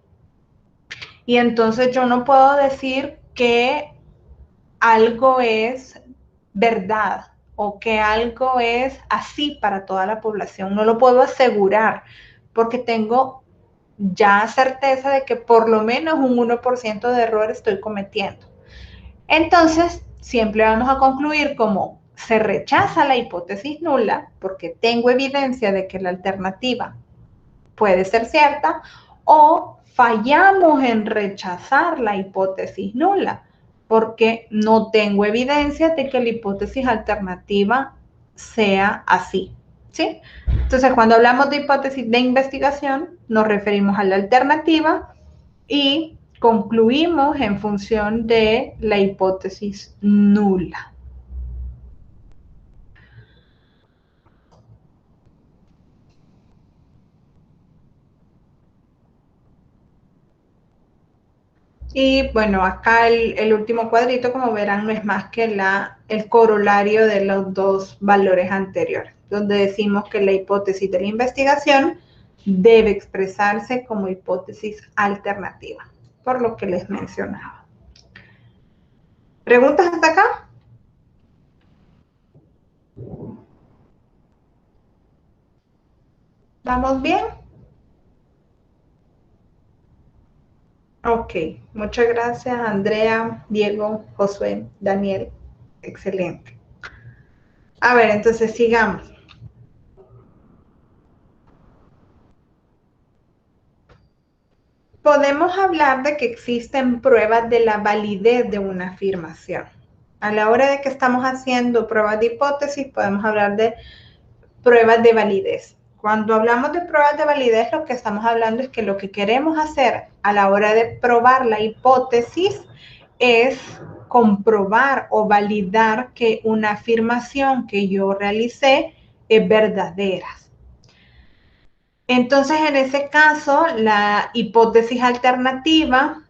Y entonces yo no puedo decir que algo es verdad o que algo es así para toda la población. No lo puedo asegurar porque tengo ya certeza de que por lo menos un 1% de error estoy cometiendo. Entonces, siempre vamos a concluir como se rechaza la hipótesis nula porque tengo evidencia de que la alternativa puede ser cierta, o fallamos en rechazar la hipótesis nula porque no tengo evidencia de que la hipótesis alternativa sea así, ¿sí? Entonces, cuando hablamos de hipótesis de investigación, nos referimos a la alternativa y concluimos en función de la hipótesis nula. Y bueno, acá el último cuadrito, como verán, no es más que el corolario de los dos valores anteriores, donde decimos que la hipótesis de la investigación debe expresarse como hipótesis alternativa, por lo que les mencionaba. ¿Preguntas hasta acá? ¿Vamos bien? Ok, muchas gracias Andrea, Diego, Josué, Daniel. Excelente. A ver, entonces sigamos. Podemos hablar de que existen pruebas de la validez de una afirmación. A la hora de que estamos haciendo pruebas de hipótesis, podemos hablar de pruebas de validez. Cuando hablamos de pruebas de validez, lo que estamos hablando es que lo que queremos hacer a la hora de probar la hipótesis es comprobar o validar que una afirmación que yo realicé es verdadera. Entonces, en ese caso, la hipótesis alternativa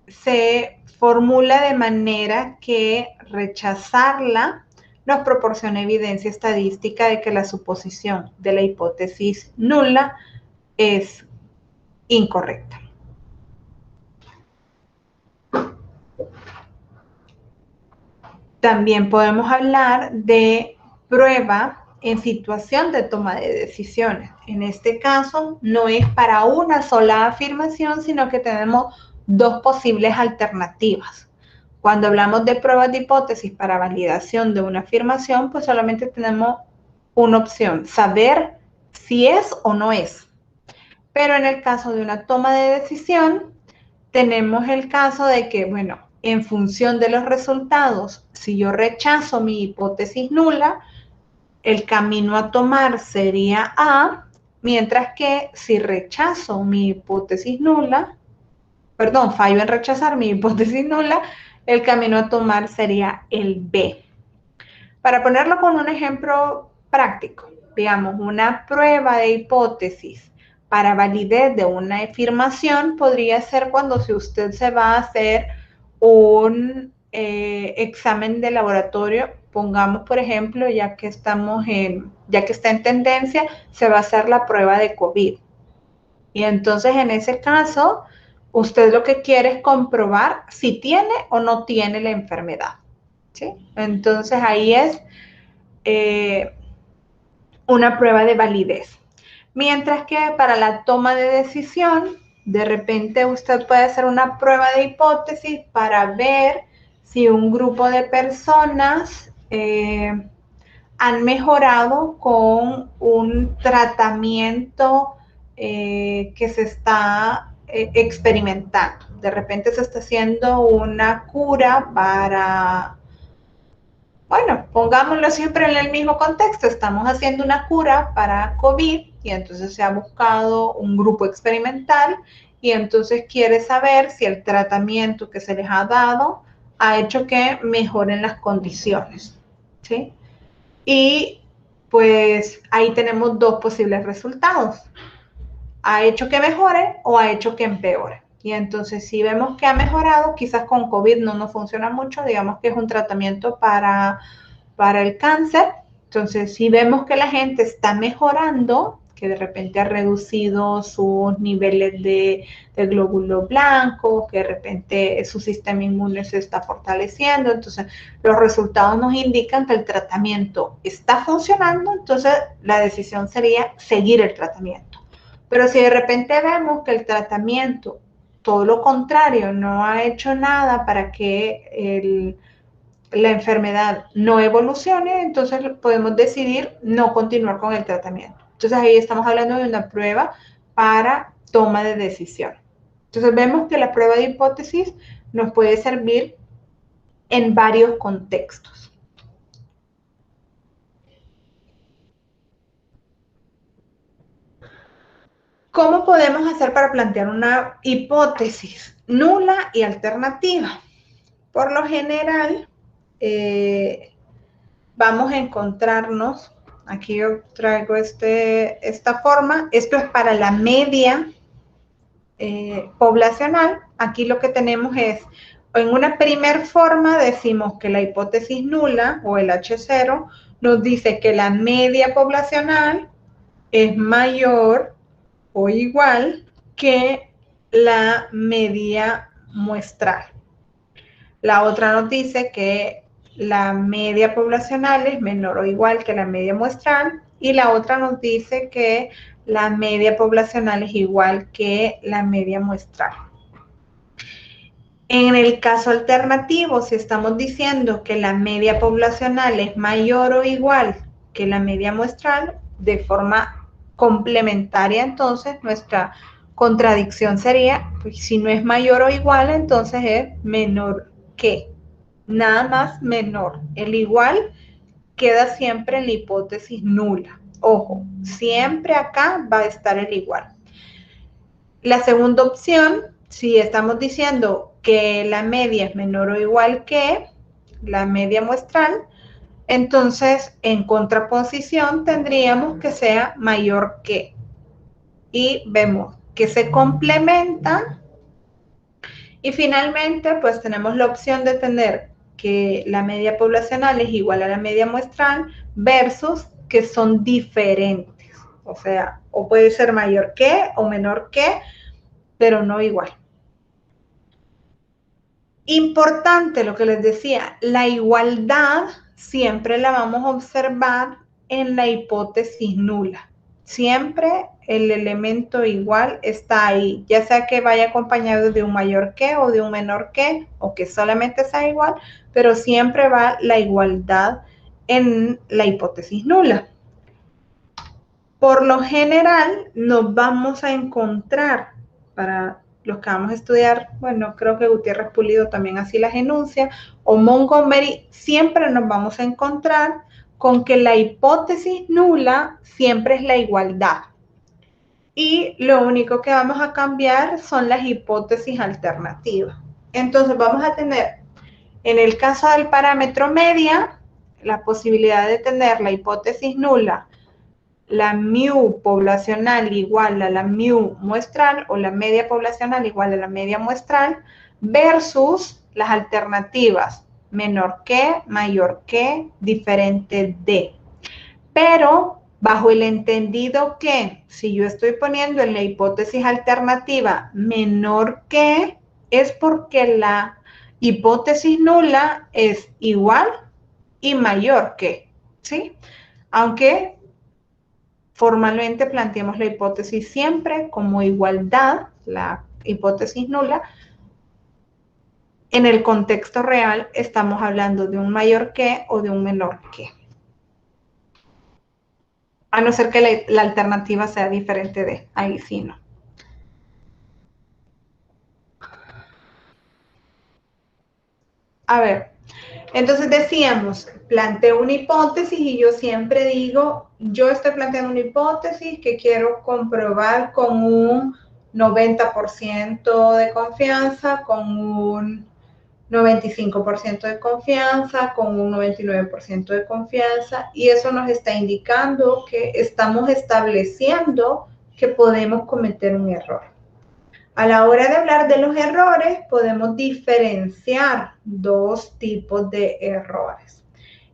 se formula de manera que rechazarla nos proporciona evidencia estadística de que la suposición de la hipótesis nula es incorrecta. También podemos hablar de prueba en situación de toma de decisiones. En este caso, no es para una sola afirmación, sino que tenemos dos posibles alternativas. Cuando hablamos de pruebas de hipótesis para validación de una afirmación, pues solamente tenemos una opción, saber si es o no es. Pero en el caso de una toma de decisión, tenemos el caso de que, bueno, en función de los resultados, si yo rechazo mi hipótesis nula, el camino a tomar sería A, mientras que si rechazo mi hipótesis nula, perdón, fallo en rechazar mi hipótesis nula, el camino a tomar sería el B. Para ponerlo con un ejemplo práctico, digamos, una prueba de hipótesis para validez de una afirmación podría ser cuando si usted se va a hacer un examen de laboratorio, pongamos por ejemplo, ya que está en tendencia, se va a hacer la prueba de COVID. Y entonces en ese caso, usted lo que quiere es comprobar si tiene o no tiene la enfermedad. ¿Sí? Entonces ahí es una prueba de validez. Mientras que para la toma de decisión, de repente usted puede hacer una prueba de hipótesis para ver si un grupo de personas han mejorado con un tratamiento que se está experimentando. De repente se está haciendo una cura para, bueno, pongámoslo siempre en el mismo contexto, estamos haciendo una cura para COVID y entonces se ha buscado un grupo experimental y entonces quiere saber si el tratamiento que se les ha dado ha hecho que mejoren las condiciones, ¿sí? Y pues ahí tenemos dos posibles resultados. Ha hecho que mejore o ha hecho que empeore. Y entonces si vemos que ha mejorado, quizás con COVID no nos funciona mucho, digamos que es un tratamiento para el cáncer. Entonces si vemos que la gente está mejorando, que de repente ha reducido sus niveles de glóbulos blancos, que de repente su sistema inmune se está fortaleciendo, entonces los resultados nos indican que el tratamiento está funcionando, entonces la decisión sería seguir el tratamiento. Pero si de repente vemos que el tratamiento, todo lo contrario, no ha hecho nada para que la enfermedad no evolucione, entonces podemos decidir no continuar con el tratamiento. Entonces ahí estamos hablando de una prueba para toma de decisión. Entonces vemos que la prueba de hipótesis nos puede servir en varios contextos. ¿Cómo podemos hacer para plantear una hipótesis nula y alternativa? Por lo general, vamos a encontrarnos, aquí yo traigo esta forma, esto es para la media poblacional. Aquí lo que tenemos es, en una primer forma decimos que la hipótesis nula o el H0 nos dice que la media poblacional es mayor o igual que la media muestral. La otra nos dice que la media poblacional es menor o igual que la media muestral y la otra nos dice que la media poblacional es igual que la media muestral. En el caso alternativo, si estamos diciendo que la media poblacional es mayor o igual que la media muestral, de forma complementaria, entonces nuestra contradicción sería, pues, si no es mayor o igual, entonces es menor que. Nada más menor. El igual queda siempre en la hipótesis nula. Ojo, siempre acá va a estar el igual. La segunda opción, si estamos diciendo que la media es menor o igual que la media muestral, entonces en contraposición tendríamos que sea mayor que. Y vemos que se complementan. Y finalmente, pues tenemos la opción de tener que la media poblacional es igual a la media muestral versus que son diferentes. O sea, o puede ser mayor que o menor que, pero no igual. Importante lo que les decía, la igualdad siempre la vamos a observar en la hipótesis nula. Siempre el elemento igual está ahí, ya sea que vaya acompañado de un mayor que o de un menor que, o que solamente sea igual, pero siempre va la igualdad en la hipótesis nula. Por lo general, nos vamos a encontrar, para los que vamos a estudiar, bueno, creo que Gutiérrez Pulido también así las enuncia, o Montgomery, siempre nos vamos a encontrar con que la hipótesis nula siempre es la igualdad. Y lo único que vamos a cambiar son las hipótesis alternativas. Entonces vamos a tener, en el caso del parámetro media, la posibilidad de tener la hipótesis nula, la mu poblacional igual a la mu muestral, o la media poblacional igual a la media muestral, versus las alternativas menor que, mayor que, diferente de. Pero bajo el entendido que si yo estoy poniendo en la hipótesis alternativa menor que, es porque la hipótesis nula es igual y mayor que, ¿sí? Aunque formalmente planteamos la hipótesis siempre como igualdad, la hipótesis nula. En el contexto real estamos hablando de un mayor que o de un menor que. A no ser que la alternativa sea diferente de, ahí sí no. A ver, entonces decíamos, planteo una hipótesis y yo siempre digo, yo estoy planteando una hipótesis que quiero comprobar con un 90% de confianza, con un 95% de confianza, con un 99% de confianza, y eso nos está indicando que estamos estableciendo que podemos cometer un error. A la hora de hablar de los errores, podemos diferenciar dos tipos de errores.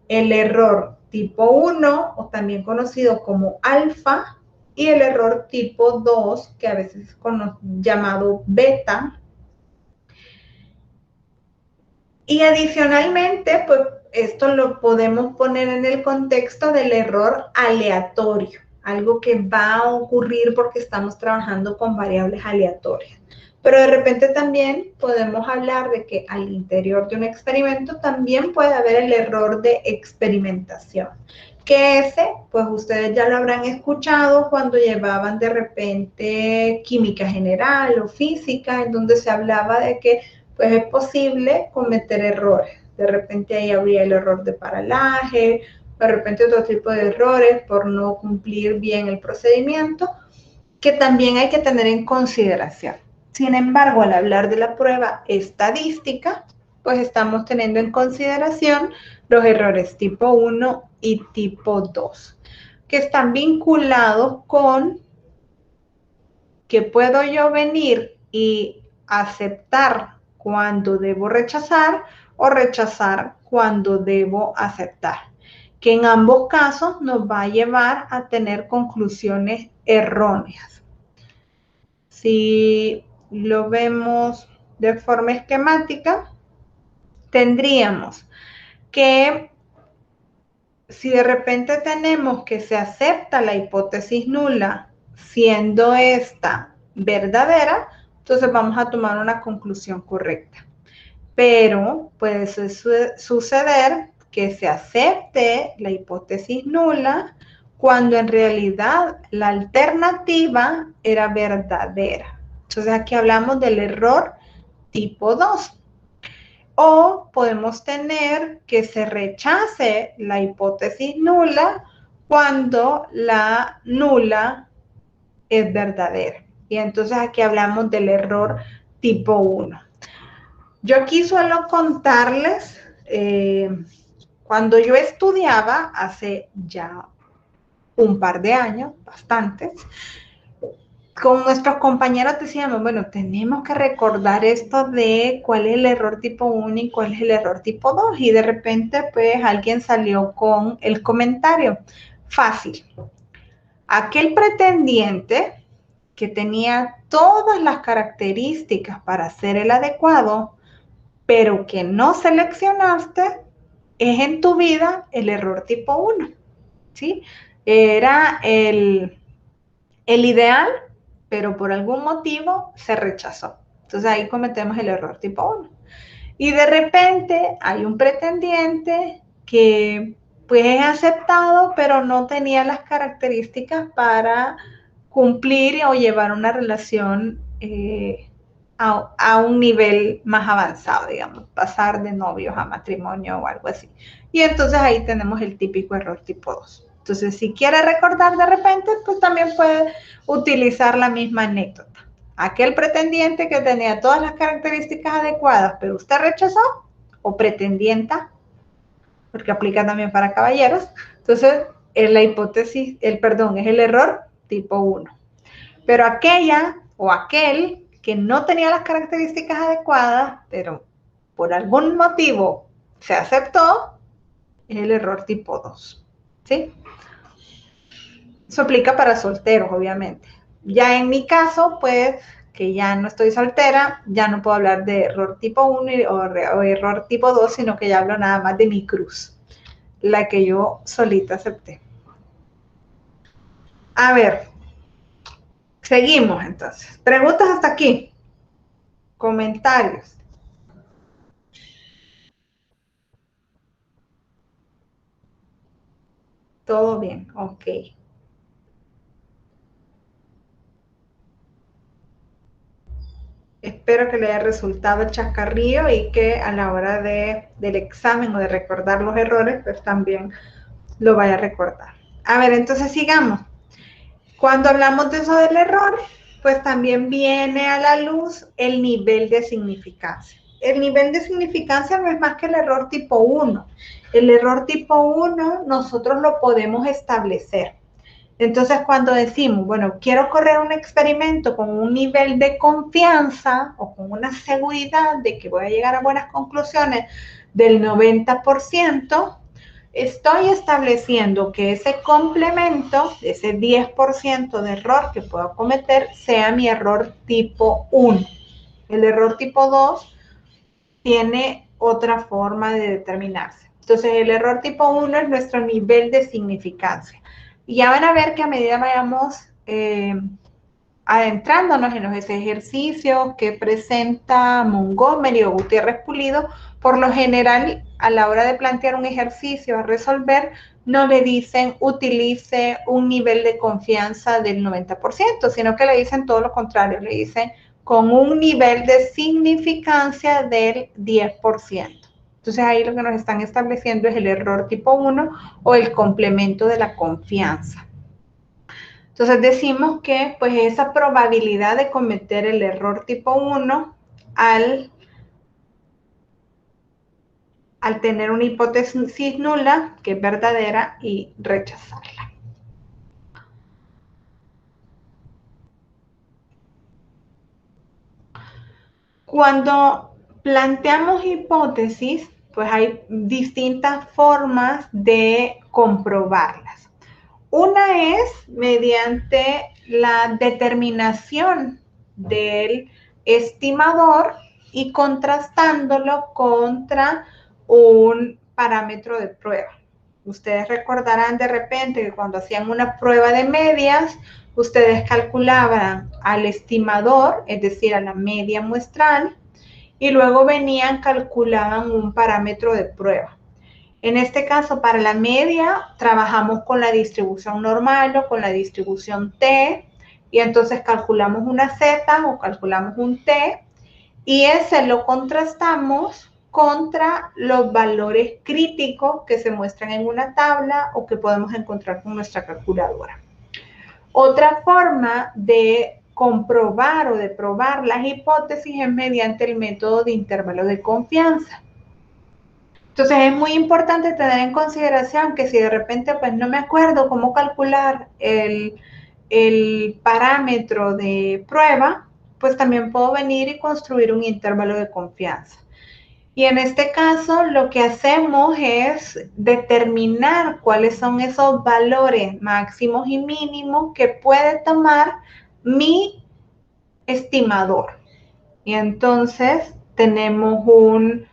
El error tipo 1, o también conocido como alfa, y el error tipo 2, que a veces es llamado beta. Y adicionalmente, pues esto lo podemos poner en el contexto del error aleatorio, algo que va a ocurrir porque estamos trabajando con variables aleatorias. Pero de repente también podemos hablar de que al interior de un experimento también puede haber el error de experimentación, que ese, pues ustedes ya lo habrán escuchado cuando llevaban de repente química general o física, en donde se hablaba de que pues es posible cometer errores. De repente ahí habría el error de paralaje, de repente otro tipo de errores por no cumplir bien el procedimiento, que también hay que tener en consideración. Sin embargo, al hablar de la prueba estadística, pues estamos teniendo en consideración los errores tipo 1 y tipo 2, que están vinculados con que puedo yo venir y aceptar cuando debo rechazar o rechazar cuando debo aceptar, que en ambos casos nos va a llevar a tener conclusiones erróneas. Si lo vemos de forma esquemática, tendríamos que si de repente tenemos que se acepta la hipótesis nula siendo esta verdadera, entonces vamos a tomar una conclusión correcta. Pero puede suceder que se acepte la hipótesis nula cuando en realidad la alternativa era verdadera. Entonces aquí hablamos del error tipo 2. O podemos tener que se rechace la hipótesis nula cuando la nula es verdadera. Y entonces aquí hablamos del error tipo 1. Yo aquí suelo contarles, cuando yo estudiaba hace ya un par de años, bastantes, con nuestros compañeros decíamos, bueno, tenemos que recordar esto de cuál es el error tipo 1 y cuál es el error tipo 2. Y de repente, pues, alguien salió con el comentario. Fácil. Aquel pretendiente que tenía todas las características para ser el adecuado, pero que no seleccionaste, es en tu vida el error tipo 1, ¿sí? Era el ideal, pero por algún motivo se rechazó. Entonces ahí cometemos el error tipo 1. Y de repente hay un pretendiente que pues es aceptado, pero no tenía las características para cumplir o llevar una relación a un nivel más avanzado, digamos, pasar de novios a matrimonio o algo así. Y entonces ahí tenemos el típico error tipo 2. Entonces, si quiere recordar de repente, pues también puede utilizar la misma anécdota. Aquel pretendiente que tenía todas las características adecuadas, pero usted rechazó, o pretendienta, porque aplica también para caballeros. Entonces, es la hipótesis, es el error tipo 1. Pero aquella o aquel que no tenía las características adecuadas, pero por algún motivo se aceptó, es el error tipo 2. ¿Sí? Eso aplica para solteros, obviamente. Ya en mi caso, pues, que ya no estoy soltera, ya no puedo hablar de error tipo 1 o error tipo 2, sino que ya hablo nada más de mi cruz, la que yo solita acepté. A ver, seguimos entonces. Preguntas hasta aquí. Comentarios. Todo bien, ok. Espero que le haya resultado el chascarrillo y que a la hora del examen o de recordar los errores, pues también lo vaya a recordar. A ver, entonces sigamos. Cuando hablamos de eso del error, pues también viene a la luz el nivel de significancia. El nivel de significancia no es más que el error tipo 1. El error tipo 1 nosotros lo podemos establecer. Entonces, cuando decimos, bueno, quiero correr un experimento con un nivel de confianza o con una seguridad de que voy a llegar a buenas conclusiones del 90%, estoy estableciendo que ese complemento, ese 10% de error que puedo cometer, sea mi error tipo 1. El error tipo 2 tiene otra forma de determinarse. Entonces, el error tipo 1 es nuestro nivel de significancia. Y ya van a ver que a medida vayamos adentrándonos en los ejercicios que presenta Montgomery o Gutiérrez Pulido, por lo general, a la hora de plantear un ejercicio a resolver, no le dicen utilice un nivel de confianza del 90%, sino que le dicen todo lo contrario, le dicen con un nivel de significancia del 10%. Entonces ahí lo que nos están estableciendo es el error tipo 1 o el complemento de la confianza. Entonces decimos que pues esa probabilidad de cometer el error tipo 1 al tener una hipótesis nula que es verdadera y rechazarla. Cuando planteamos hipótesis, pues hay distintas formas de comprobarlas. Una es mediante la determinación del estimador y contrastándolo contra un parámetro de prueba. Ustedes recordarán de repente que cuando hacían una prueba de medias, ustedes calculaban al estimador, es decir, a la media muestral, y luego venían, calculaban un parámetro de prueba. En este caso, para la media, trabajamos con la distribución normal o con la distribución T, y entonces calculamos una Z o calculamos un T, y ese lo contrastamos contra los valores críticos que se muestran en una tabla o que podemos encontrar con nuestra calculadora. Otra forma de comprobar o de probar las hipótesis es mediante el método de intervalo de confianza. Entonces es muy importante tener en consideración que si de repente pues no me acuerdo cómo calcular el parámetro de prueba, pues también puedo venir y construir un intervalo de confianza. Y en este caso lo que hacemos es determinar cuáles son esos valores máximos y mínimos que puede tomar mi estimador. Y entonces tenemos un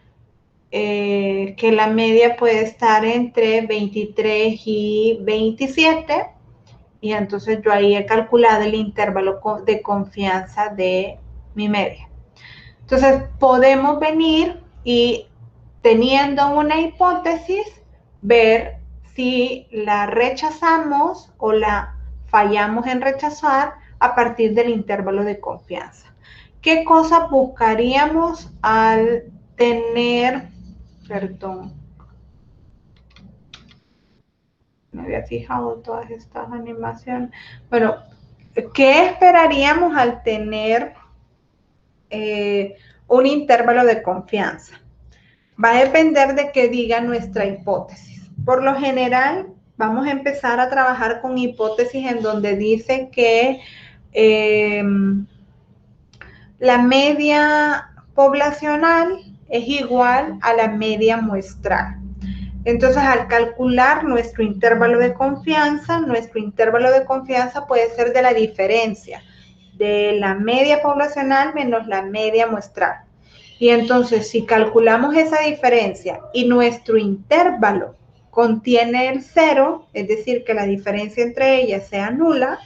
que la media puede estar entre 23 y 27, y entonces yo ahí he calculado el intervalo de confianza de mi media. Entonces podemos venir y, teniendo una hipótesis, ver si la rechazamos o la fallamos en rechazar a partir del intervalo de confianza. ¿Qué cosas buscaríamos al tener, perdón, me había fijado todas estas animaciones? Bueno, ¿qué esperaríamos al tener un intervalo de confianza? Va a depender de qué diga nuestra hipótesis. Por lo general, vamos a empezar a trabajar con hipótesis en donde dice que la media poblacional es igual a la media muestral. Entonces, al calcular nuestro intervalo de confianza puede ser de la diferencia de la media poblacional menos la media muestral. Y entonces, si calculamos esa diferencia y nuestro intervalo contiene el 0, es decir, que la diferencia entre ellas sea nula,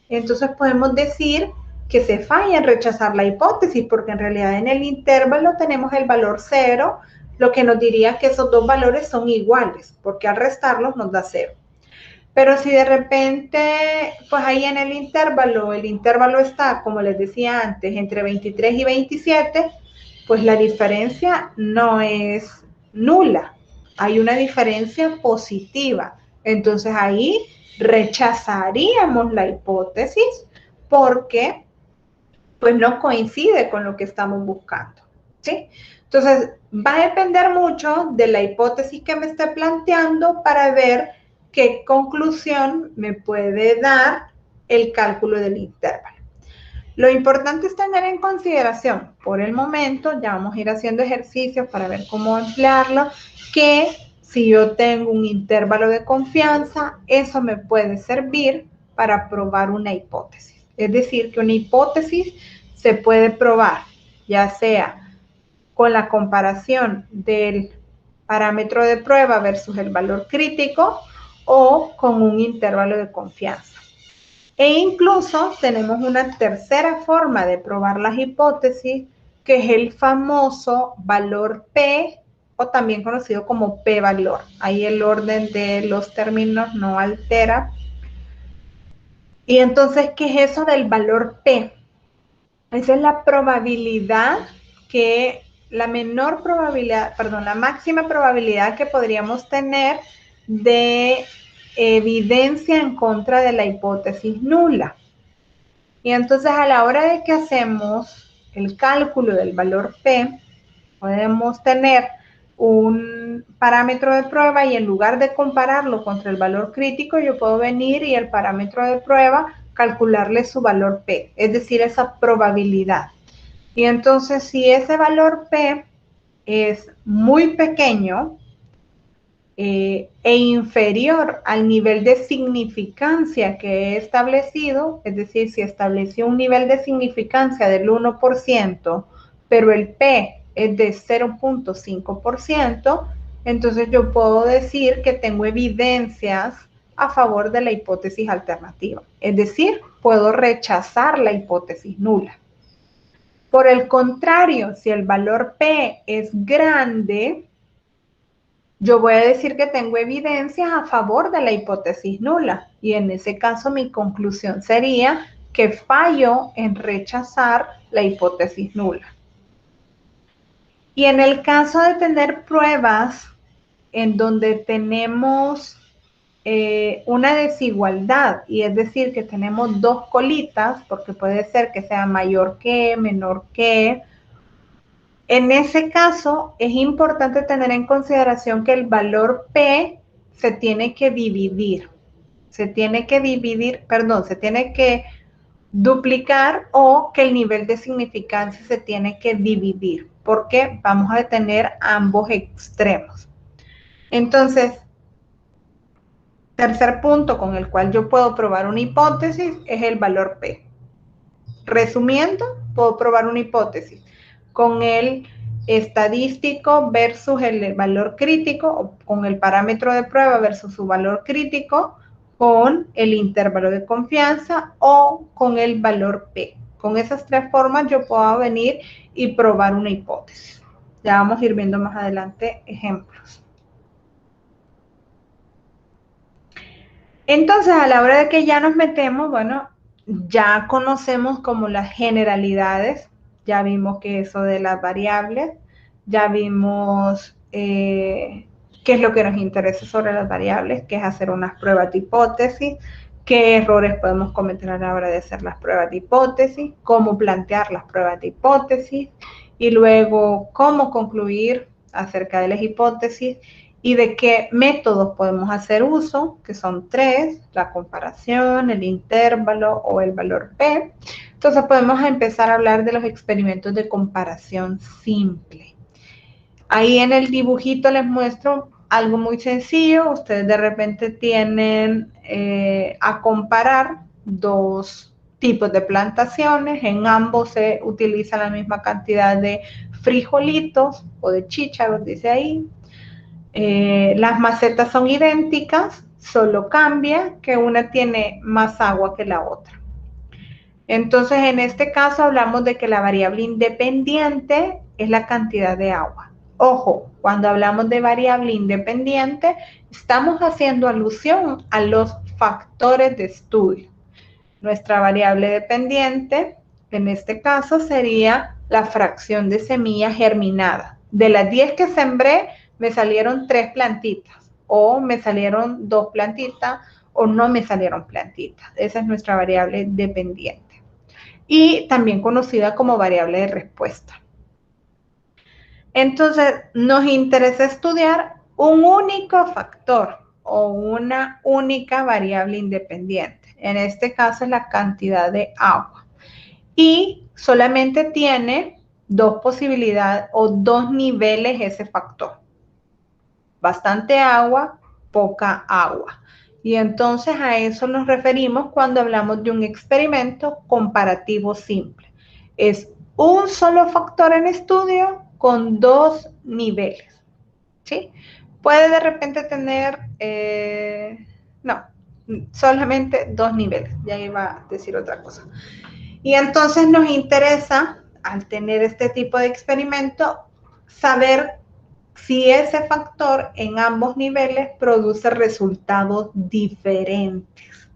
entonces podemos decir que se falla en rechazar la hipótesis, porque en realidad en el intervalo tenemos el valor 0, lo que nos diría que esos dos valores son iguales, porque al restarlos nos da 0. Pero si de repente, pues ahí en el intervalo está, como les decía antes, entre 23 y 27, pues la diferencia no es nula, hay una diferencia positiva. Entonces ahí rechazaríamos la hipótesis porque pues no coincide con lo que estamos buscando, ¿sí? Entonces va a depender mucho de la hipótesis que me esté planteando para ver qué conclusión me puede dar el cálculo del intervalo. Lo importante es tener en consideración, por el momento, ya vamos a ir haciendo ejercicios para ver cómo emplearlo, que si yo tengo un intervalo de confianza, eso me puede servir para probar una hipótesis. Es decir, que una hipótesis se puede probar, ya sea con la comparación del parámetro de prueba versus el valor crítico o con un intervalo de confianza. E incluso tenemos una tercera forma de probar las hipótesis, que es el famoso valor P, o también conocido como P-valor. Ahí el orden de los términos no altera. Y entonces, ¿qué es eso del valor P? Esa es la probabilidad que, la máxima probabilidad que podríamos tener de evidencia en contra de la hipótesis nula. Y entonces, a la hora de que hacemos el cálculo del valor P, podemos tener un parámetro de prueba y en lugar de compararlo contra el valor crítico, yo puedo venir y el parámetro de prueba calcularle su valor P, es decir, esa probabilidad. Y entonces, si ese valor P es muy pequeño e inferior al nivel de significancia que he establecido, es decir, si estableció un nivel de significancia del 1%, pero el P es de 0.5%, entonces yo puedo decir que tengo evidencias a favor de la hipótesis alternativa. Es decir, puedo rechazar la hipótesis nula. Por el contrario, si el valor P es grande, yo voy a decir que tengo evidencias a favor de la hipótesis nula. Y en ese caso mi conclusión sería que fallo en rechazar la hipótesis nula. Y en el caso de tener pruebas en donde tenemos una desigualdad, y es decir, que tenemos dos colitas, porque puede ser que sea mayor que, menor que, en ese caso es importante tener en consideración que el valor P se tiene que dividir. Se tiene que duplicar, o que el nivel de significancia se tiene que dividir, porque vamos a tener ambos extremos. Entonces, tercer punto con el cual yo puedo probar una hipótesis es el valor P. Resumiendo, puedo probar una hipótesis con el estadístico versus el valor crítico, o con el parámetro de prueba versus su valor crítico, con el intervalo de confianza o con el valor P. Con esas tres formas yo puedo venir y probar una hipótesis. Ya vamos a ir viendo más adelante ejemplos. Entonces, a la hora de que ya nos metemos, bueno, ya conocemos como las generalidades, ya vimos que eso de las variables, ya vimos qué es lo que nos interesa sobre las variables, que es hacer unas pruebas de hipótesis, qué errores podemos cometer a la hora de hacer las pruebas de hipótesis, cómo plantear las pruebas de hipótesis, y luego cómo concluir acerca de las hipótesis y de qué métodos podemos hacer uso, que son tres: la comparación, el intervalo o el valor P. Entonces podemos empezar a hablar de los experimentos de comparación simple. Ahí en el dibujito les muestro algo muy sencillo. Ustedes de repente tienen a comparar dos tipos de plantaciones. En ambos se utiliza la misma cantidad de frijolitos o de chícharos, dice ahí. Las macetas son idénticas, solo cambia que una tiene más agua que la otra. Entonces, en este caso hablamos de que la variable independiente es la cantidad de agua. Ojo, cuando hablamos de variable independiente, estamos haciendo alusión a los factores de estudio. Nuestra variable dependiente, en este caso, sería la fracción de semilla germinada. De las 10 que sembré, me salieron 3 plantitas, o me salieron 2 plantitas, o no me salieron plantitas. Esa es nuestra variable dependiente. Y también conocida como variable de respuesta. Entonces, nos interesa estudiar un único factor o una única variable independiente. En este caso es la cantidad de agua. Y solamente tiene dos posibilidades o dos niveles ese factor. Bastante agua, poca agua. Y entonces a eso nos referimos cuando hablamos de un experimento comparativo simple. Es un solo factor en estudio con dos niveles, ¿sí? Puede de repente tener, no, solamente dos niveles. Ya iba a decir otra cosa. Y entonces nos interesa, al tener este tipo de experimento, saber si ese factor en ambos niveles produce resultados diferentes.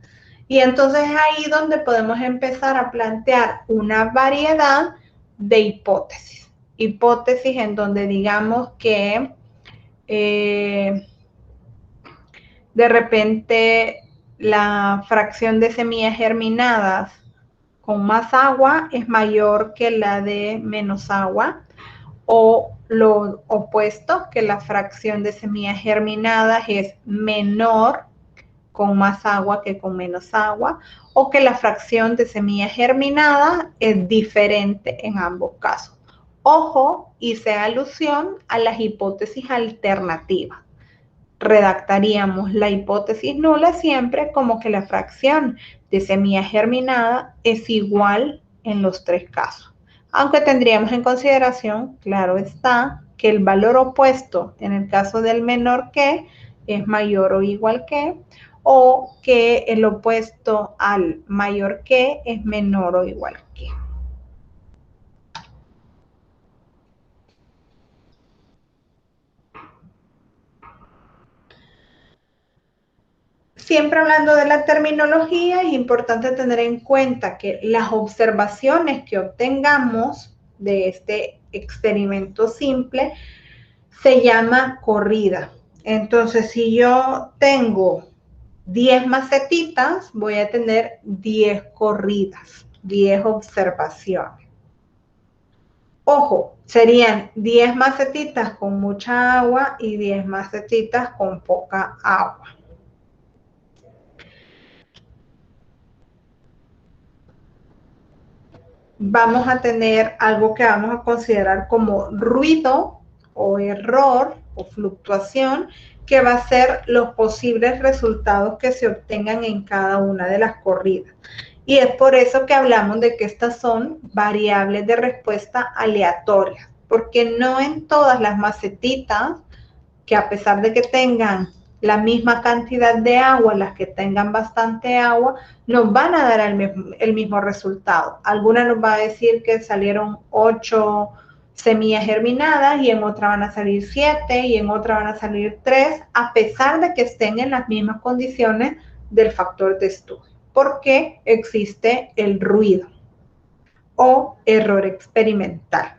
Y entonces es ahí donde podemos empezar a plantear una variedad de hipótesis. Hipótesis en donde digamos que de repente la fracción de semillas germinadas con más agua es mayor que la de menos agua, o lo opuesto, que la fracción de semillas germinadas es menor con más agua que con menos agua, o que la fracción de semillas germinadas es diferente en ambos casos. Ojo, hice alusión a las hipótesis alternativas. Redactaríamos la hipótesis nula siempre como que la fracción de semilla germinada es igual en los tres casos. Aunque tendríamos en consideración, claro está, que el valor opuesto en el caso del menor que es mayor o igual que, o que el opuesto al mayor que es menor o igual que. Siempre hablando de la terminología, es importante tener en cuenta que las observaciones que obtengamos de este experimento simple se llama corrida. Entonces, si yo tengo 10 macetitas, voy a tener 10 corridas, 10 observaciones. Ojo, serían 10 macetitas con mucha agua y 10 macetitas con poca agua. Vamos a tener algo que vamos a considerar como ruido o error o fluctuación, que va a ser los posibles resultados que se obtengan en cada una de las corridas. Y es por eso que hablamos de que estas son variables de respuesta aleatorias. porque no en todas las macetitas, que a pesar de que tengan la misma cantidad de agua, las que tengan bastante agua, nos van a dar el mismo resultado. Algunas nos va a decir que salieron 8 semillas germinadas y en otra van a salir 7 y en otra van a salir 3, a pesar de que estén en las mismas condiciones del factor de estudio, porque existe el ruido o error experimental.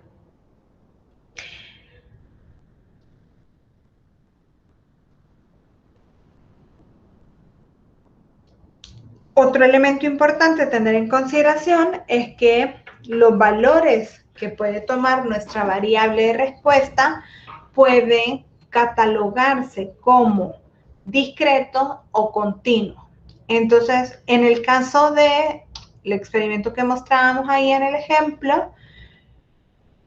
Otro elemento importante a tener en consideración es que los valores que puede tomar nuestra variable de respuesta pueden catalogarse como discreto o continuo. Entonces, en el caso del experimento que mostrábamos ahí en el ejemplo,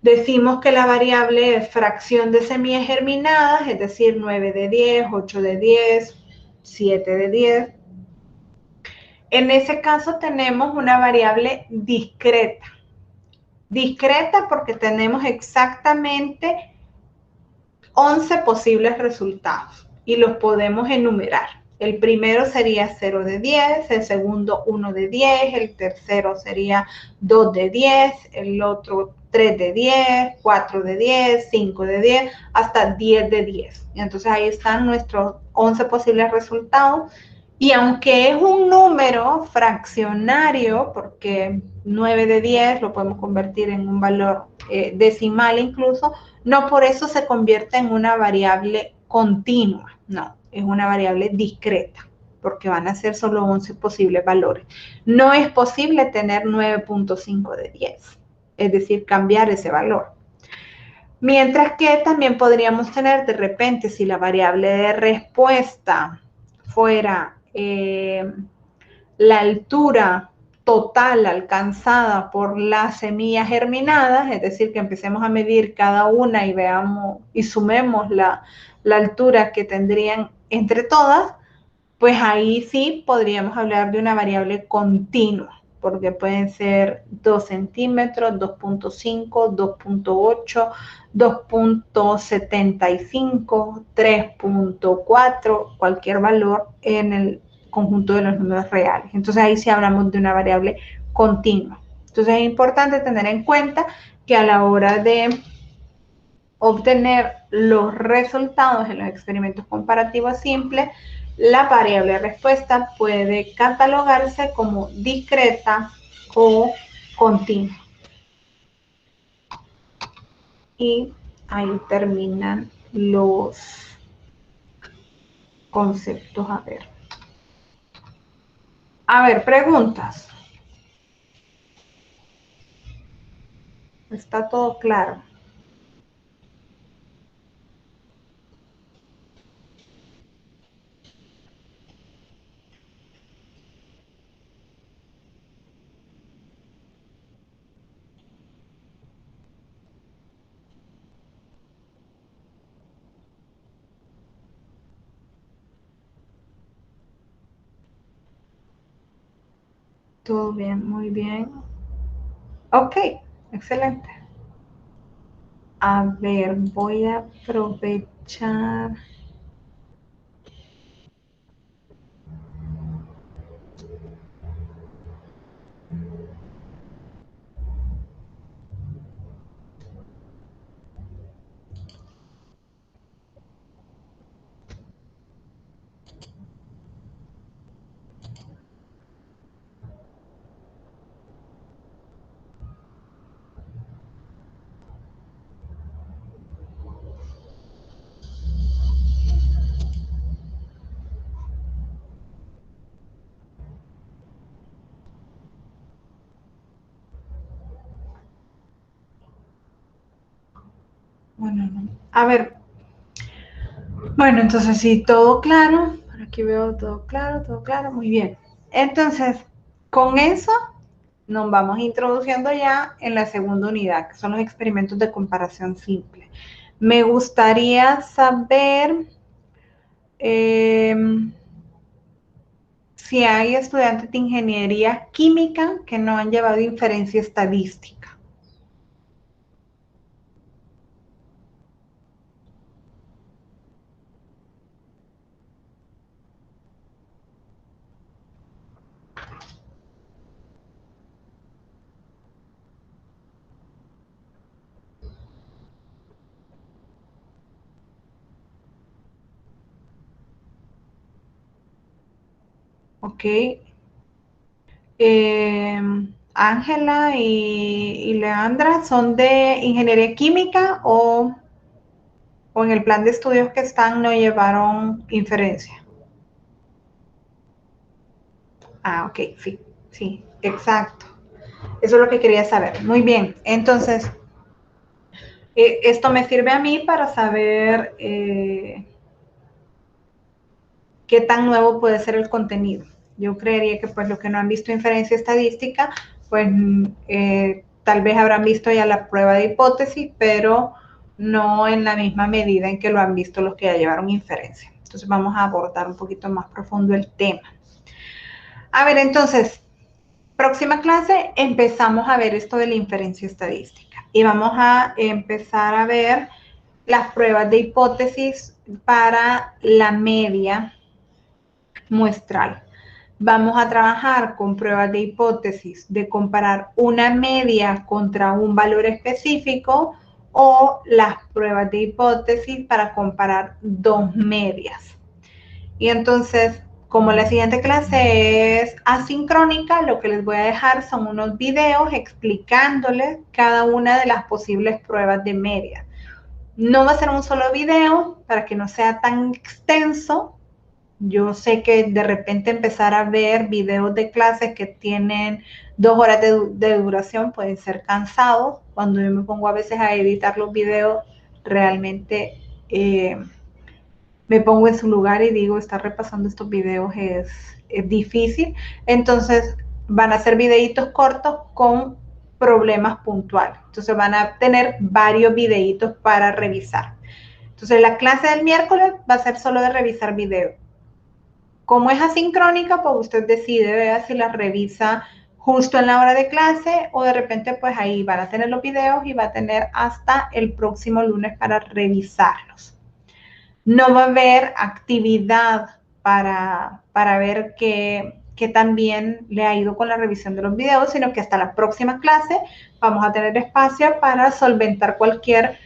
decimos que la variable es fracción de semillas germinadas, es decir, 9 de 10, 8 de 10, 7 de 10. En ese caso tenemos una variable discreta. Discreta porque tenemos exactamente 11 posibles resultados y los podemos enumerar. El primero sería 0 de 10, el segundo 1 de 10, el tercero sería 2 de 10, el otro 3 de 10, 4 de 10, 5 de 10, hasta 10 de 10. Y entonces ahí están nuestros 11 posibles resultados. Y aunque es un número fraccionario, porque 9 de 10 lo podemos convertir en un valor decimal incluso, no por eso se convierte en una variable continua, no, es una variable discreta, porque van a ser solo 11 posibles valores. No es posible tener 9.5 de 10, es decir, cambiar ese valor. Mientras que también podríamos tener de repente, si la variable de respuesta fuera la altura total alcanzada por las semillas germinadas, es decir, que empecemos a medir cada una y veamos y sumemos la altura que tendrían entre todas, pues ahí sí podríamos hablar de una variable continua, porque pueden ser 2 centímetros, 2.5, 2.8, 2.75, 3.4, cualquier valor en el conjunto de los números reales. Entonces ahí sí hablamos de una variable continua. Entonces es importante tener en cuenta que a la hora de obtener los resultados en los experimentos comparativos simples, la variable respuesta puede catalogarse como discreta o continua. Y ahí terminan los conceptos. A ver, preguntas. ¿Está todo claro? Todo bien, muy bien. Ok, excelente. A ver, voy a aprovechar. Bueno, no. A ver. Bueno, entonces sí, todo claro. Por aquí veo todo claro, muy bien. Entonces, con eso nos vamos introduciendo ya en la segunda unidad, que son los experimentos de comparación simple. Me gustaría saber si hay estudiantes de ingeniería química que no han llevado inferencia estadística. Ok. Ángela y Leandra, ¿son de ingeniería química o en el plan de estudios que están no llevaron inferencia? Ah, ok, sí, sí, exacto. Eso es lo que quería saber. Muy bien, entonces, esto me sirve a mí para saber qué tan nuevo puede ser el contenido. Yo creería que pues los que no han visto inferencia estadística, pues tal vez habrán visto ya la prueba de hipótesis, pero no en la misma medida en que lo han visto los que ya llevaron inferencia. Entonces vamos a abordar un poquito más profundo el tema. A ver, entonces, próxima clase empezamos a ver esto de la inferencia estadística y vamos a empezar a ver las pruebas de hipótesis para la media muestral. Vamos a trabajar con pruebas de hipótesis de comparar una media contra un valor específico o las pruebas de hipótesis para comparar dos medias. Y entonces, como la siguiente clase es asincrónica, lo que les voy a dejar son unos videos explicándoles cada una de las posibles pruebas de media. No va a ser un solo video para que no sea tan extenso. Yo sé que de repente empezar a ver videos de clases que tienen 2 horas de duración pueden ser cansados. Cuando yo me pongo a veces a editar los videos, realmente me pongo en su lugar y digo, estar repasando estos videos es difícil. Entonces van a ser videitos cortos con problemas puntuales. Entonces van a tener varios videitos para revisar. Entonces la clase del miércoles va a ser solo de revisar videos. Como es asincrónica, pues usted decide, vea si la revisa justo en la hora de clase o de repente pues ahí van a tener los videos y va a tener hasta el próximo lunes para revisarlos. No va a haber actividad para ver qué tan bien le ha ido con la revisión de los videos, sino que hasta la próxima clase vamos a tener espacio para solventar cualquier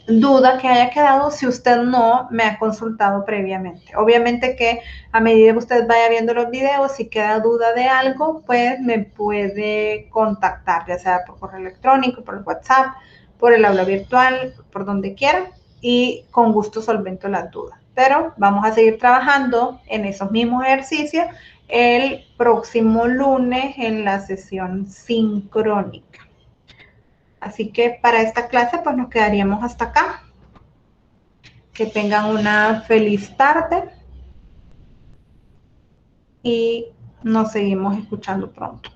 duda que haya quedado si usted no me ha consultado previamente. Obviamente que a medida que usted vaya viendo los videos, si queda duda de algo, pues me puede contactar, ya sea por correo electrónico, por el WhatsApp, por el aula virtual, por donde quiera, y con gusto solvento las dudas. Pero vamos a seguir trabajando en esos mismos ejercicios el próximo lunes en la sesión sincrónica. Así que para esta clase pues nos quedaríamos hasta acá. Que tengan una feliz tarde y nos seguimos escuchando pronto.